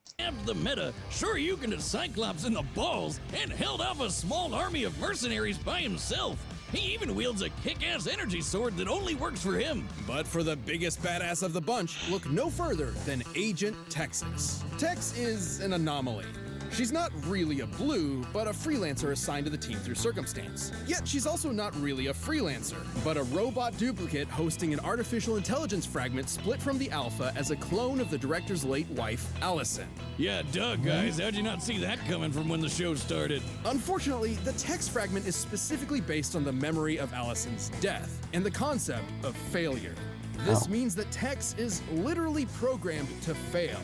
The meta, sure you can hit Cyclops in the balls, and held off a small army of mercenaries by himself. He even wields a kick-ass energy sword that only works for him. But for the biggest badass of the bunch, look no further than Agent Texas. Tex is an anomaly. She's not really a blue, but a freelancer assigned to the team through circumstance. Yet she's also not really a freelancer, but a robot duplicate hosting an artificial intelligence fragment split from the Alpha as a clone of the director's late wife, Allison. Yeah, duh, guys. How'd you not see that coming from when the show started? Unfortunately, the text fragment is specifically based on the memory of Allison's death and the concept of failure. This means that Tex is literally programmed to fail.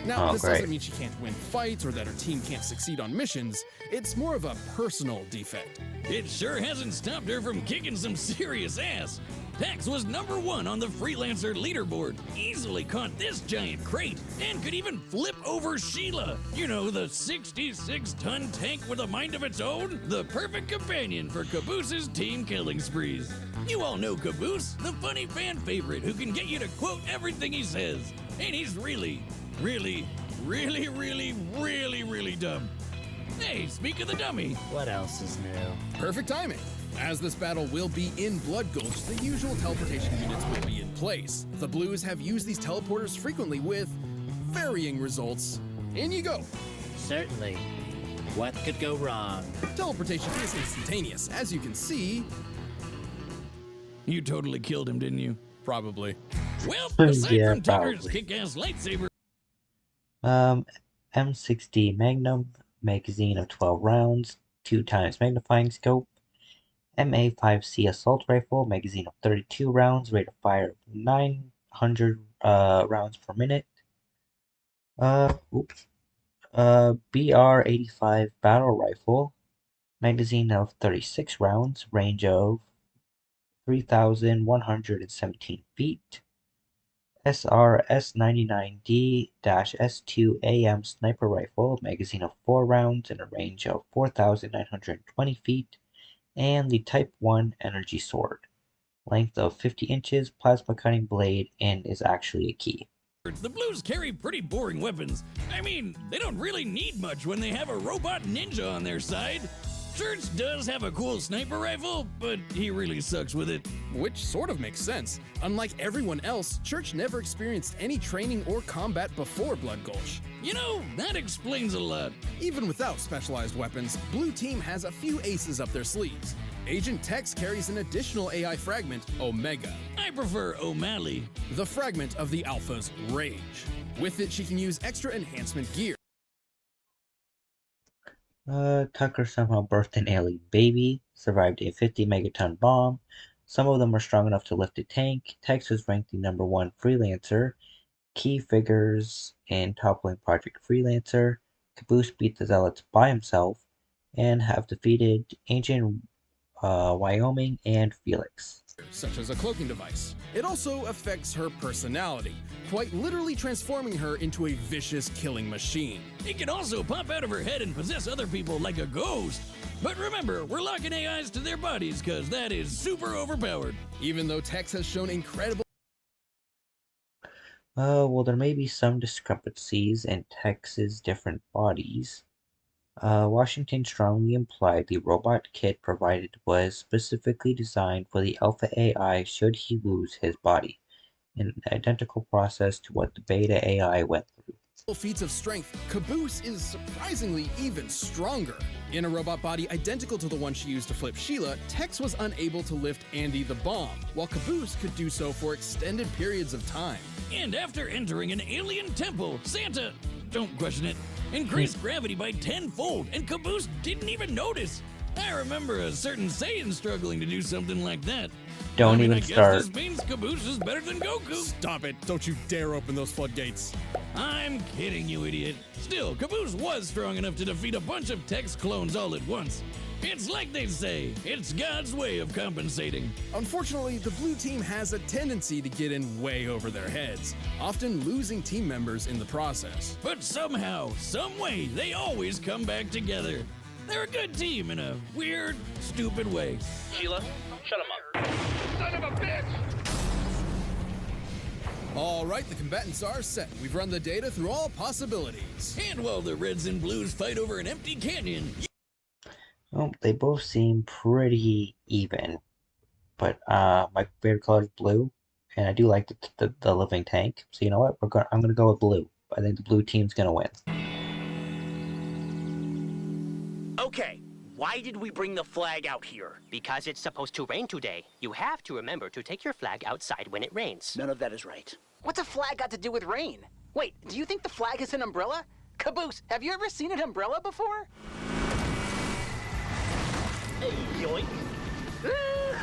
Now, this doesn't mean she can't win fights or that her team can't succeed on missions. It's more of a personal defect. It sure hasn't stopped her from kicking some serious ass. Tex was #1 on the freelancer leaderboard, easily caught this giant crate, and could even flip over Sheila. You know, the 66-ton tank with a mind of its own? The perfect companion for Caboose's team killing sprees. You all know Caboose, the funny fan favorite who can get you to quote everything he says. And he's really dumb. Hey, speak of the dummy. What else is new? Perfect timing. As this battle will be in Blood Gulch, the usual teleportation units will be in place. The Blues have used these teleporters frequently with varying results. In you go. Certainly. What could go wrong? Teleportation is instantaneous, as you can see. You totally killed him, didn't you? Probably. Well, aside Yeah, from Tucker's probably. kick-ass lightsaber. M60 Magnum, magazine of 12 rounds, 2x magnifying scope. MA5C assault rifle, magazine of 32 rounds, rate of fire of 900 rounds per minute. BR85 battle rifle, magazine of 36 rounds, range of 3,117 feet. SRS-99D-S2AM sniper rifle, magazine of 4 rounds and a range of 4,920 feet. And the Type 1 energy sword, length of 50 inches, plasma cutting blade, and is actually a key. The Blues carry pretty boring weapons. I mean, they don't really need much when they have a robot ninja on their side. Church does have a cool sniper rifle, but he really sucks with it. Which sort of makes sense. Unlike everyone else, Church never experienced any training or combat before Blood Gulch. You know, that explains a lot. Even without specialized weapons, Blue Team has a few aces up their sleeves. Agent Tex carries an additional AI fragment, Omega. I prefer O'Malley. The fragment of the Alpha's rage. With it, she can use extra enhancement gear. Tucker somehow birthed an alien baby, survived a 50 megaton bomb. Some of them were strong enough to lift a tank. Tex was ranked the #1 freelancer. Key figures in toppling Project Freelancer. Caboose beat the Zealots by himself and have defeated Ancient Wyoming and Felix. such as a cloaking device. It also affects her personality, quite literally transforming her into a vicious killing machine. It can also pop out of her head and possess other people like a ghost. But remember, we're locking AIs to their bodies because that is super overpowered. Even though Tex has shown incredible... Well, there may be some discrepancies in Tex's different bodies. Washington strongly implied the robot kit provided was specifically designed for the Alpha AI should he lose his body, an identical process to what the Beta AI went through. feats of strength, Caboose is surprisingly even stronger. In a robot body identical to the one she used to flip Sheila, Tex was unable to lift Andy the Bomb, while Caboose could do so for extended periods of time. And after entering an alien temple, Santa, don't question it, increased gravity by 10-fold, and Caboose didn't even notice. I remember a certain Saiyan struggling to do something like that. Don't I even guess start. this means Caboose is better than Goku. Stop it. Don't you dare open those floodgates. I'm kidding, you idiot. Still, Caboose was strong enough to defeat a bunch of Tex clones all at once. It's like they say, it's God's way of compensating. Unfortunately, the blue team has a tendency to get in way over their heads, often losing team members in the process. But somehow, some way, they always come back together. They're a good team in a weird, stupid way. Sheila, shut him up. Son of a bitch! All right, the combatants are set. We've run the data through all possibilities. And while the Reds and Blues fight over an empty canyon... Well, they both seem pretty even, but my favorite color is blue, and I do like the living tank. So you know what? I'm gonna go with blue. I think the blue team's gonna win. Okay, why did we bring the flag out here? Because it's supposed to rain today. You have to remember to take your flag outside when it rains. None of that is right. What's a flag got to do with rain? Wait, do you think the flag is an umbrella? Caboose, have you ever seen an umbrella before? Hey, yoink.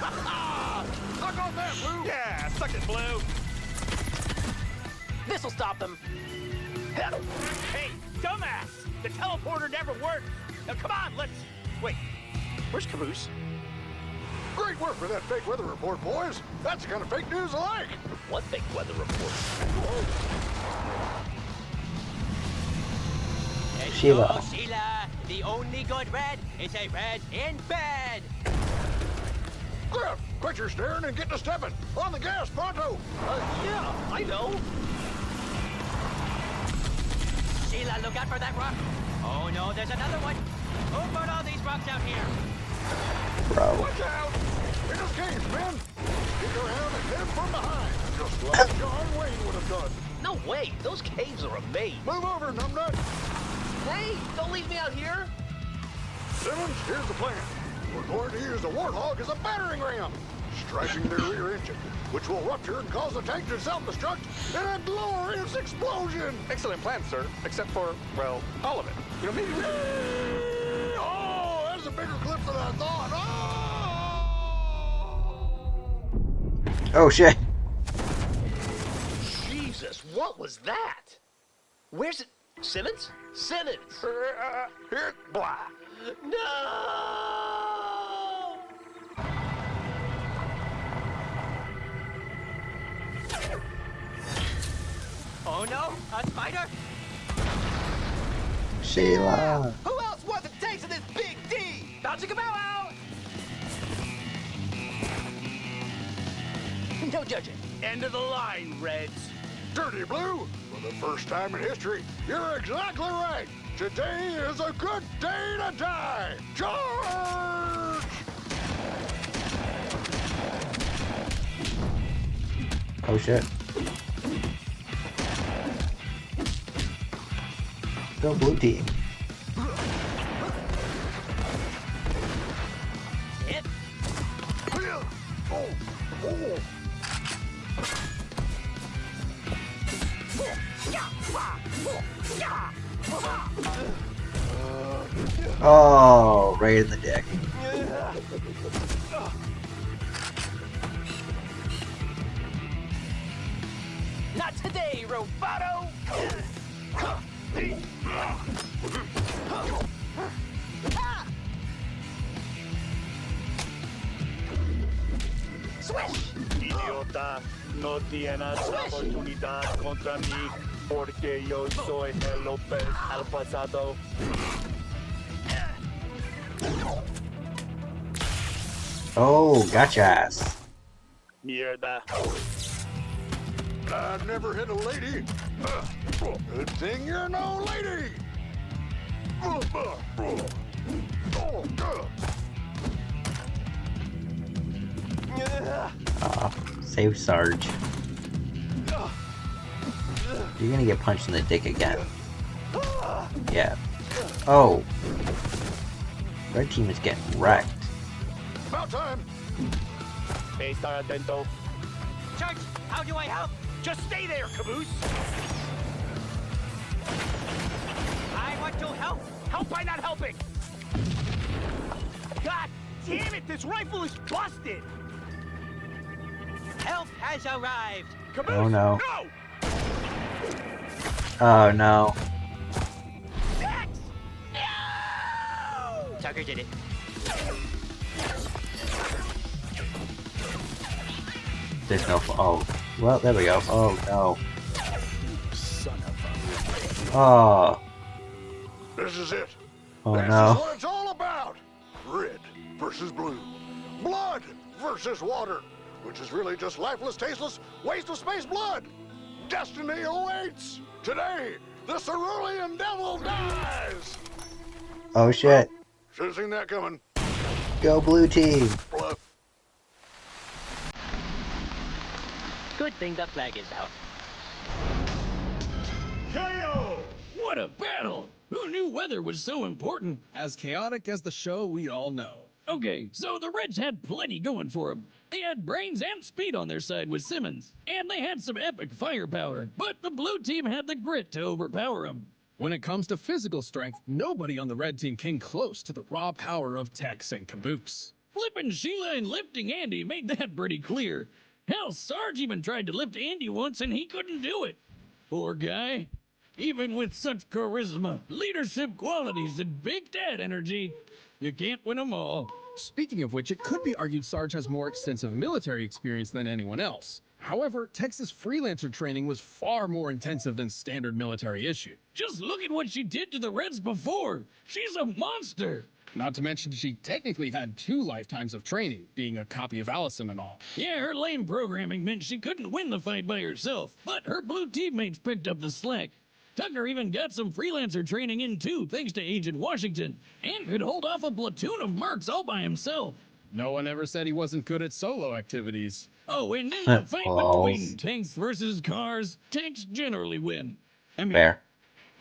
Suck on that, Blue! Yeah, suck it, Blue. This'll stop them. Hey, dumbass! The teleporter never worked. Now, come on, let's... Wait, where's Caboose? Great work for that fake weather report, boys. That's the kind of fake news I like. What fake weather report? Sheila. Oh, Sheila, the only good red is a red in bed. Griff, quit your staring and get to stepping. On the gas, pronto. Yeah, I know. Sheila, look out for that rock. Oh no, there's another one. Who put all these rocks out here? Bro. Watch out! In this case, men. Stick around and hit from behind, just like John Wayne would have done. No way, those caves are a maze. Move over, numbnut. Hey, don't leave me out here. Simmons, here's the plan. We're going to use the Warthog as a battering ram, striking their rear engine, which will rupture and cause the tank to self-destruct in a glorious explosion. Excellent plan, sir. Except for, well, all of it. You know, maybe we could... Oh, that's a bigger clip than I thought. Oh! Oh shit. Jesus, what was that? Where's it? Simmons? Simmons! Here, blah. No! Oh no, a spider? Sheila. Who else wants a taste of this big D? Bouncy Cabello! No judging. End of the line, Reds. Dirty Blue, for the first time in history, you're exactly right. Today is a good day to die. Charge! Oh shit. Go blue team. Hit. Oh. Oh, right in the dick. Not today, Roboto! Swish! Mierda, no tienes oportunidad contra mí, porque yo soy el López al pasado. Oh, gotcha ass. Mierda. I've never hit a lady. Good thing you're no lady. Save Sarge. You're gonna get punched in the dick again. Yeah. Oh. Red team is getting wrecked. About time. Estar atento. Church, how do I help? Just stay there, Caboose. I want to help. Help by not helping. God damn it, this rifle is busted. Help has arrived. Caboose, Oh no. no! Oh no. Dex! No! Tucker did it. There's no. Oh. Well, there we go. Oh no. Son of a... Oh. This is it. Oh This no. is what it's all about. Red versus blue. Blood versus water. Which is really just lifeless, tasteless, waste of space blood. Destiny awaits. Today, the Cerulean Devil dies. Oh shit. Should have seen that coming. Go blue team. Blood. Good thing the flag is out. KO! What a battle! Who knew weather was so important? As chaotic as the show we all know. Okay, so the Reds had plenty going for them. They had brains and speed on their side with Simmons, and they had some epic firepower, but the blue team had the grit to overpower them. When it comes to physical strength, nobody on the red team came close to the raw power of Tex and Caboose. Flipping Sheila and lifting Andy made that pretty clear. Hell, Sarge even tried to lift Andy once and he couldn't do it. Poor guy. Even with such charisma, leadership qualities, and big dad energy, you can't win them all. Speaking of which, it could be argued Sarge has more extensive military experience than anyone else. However, Tex's freelancer training was far more intensive than standard military issue. Just look at what she did to the Reds before. She's a monster. Not to mention she technically had 2 lifetimes of training, being a copy of Allison and all. Yeah, her lame programming meant she couldn't win the fight by herself, but her blue teammates picked up the slack. Tucker even got some freelancer training in too, thanks to Agent Washington, and could hold off a platoon of mercs all by himself. No one ever said he wasn't good at solo activities. Oh, and in the fight between tanks versus cars, tanks generally win. I mean, Fair.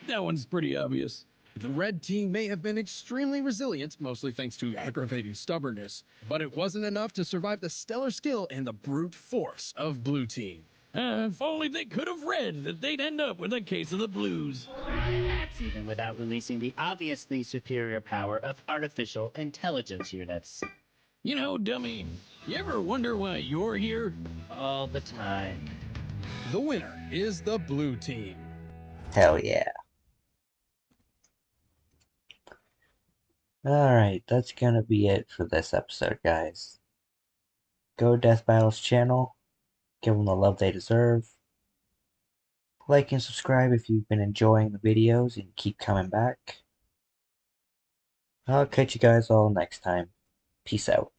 That one's pretty obvious. The red team may have been extremely resilient, mostly thanks to aggravating stubbornness, but it wasn't enough to survive the stellar skill and the brute force of blue team. If only they could have read that they'd end up with a case of the blues. That's even without releasing the obviously superior power of artificial intelligence units. You know, dummy, you ever wonder why you're here? All the time. The winner is the blue team. Hell yeah. Alright, that's gonna be it for this episode, guys. Go to Death Battle's channel. Give them the love they deserve. Like and subscribe if you've been enjoying the videos and keep coming back. I'll catch you guys all next time. Peace out.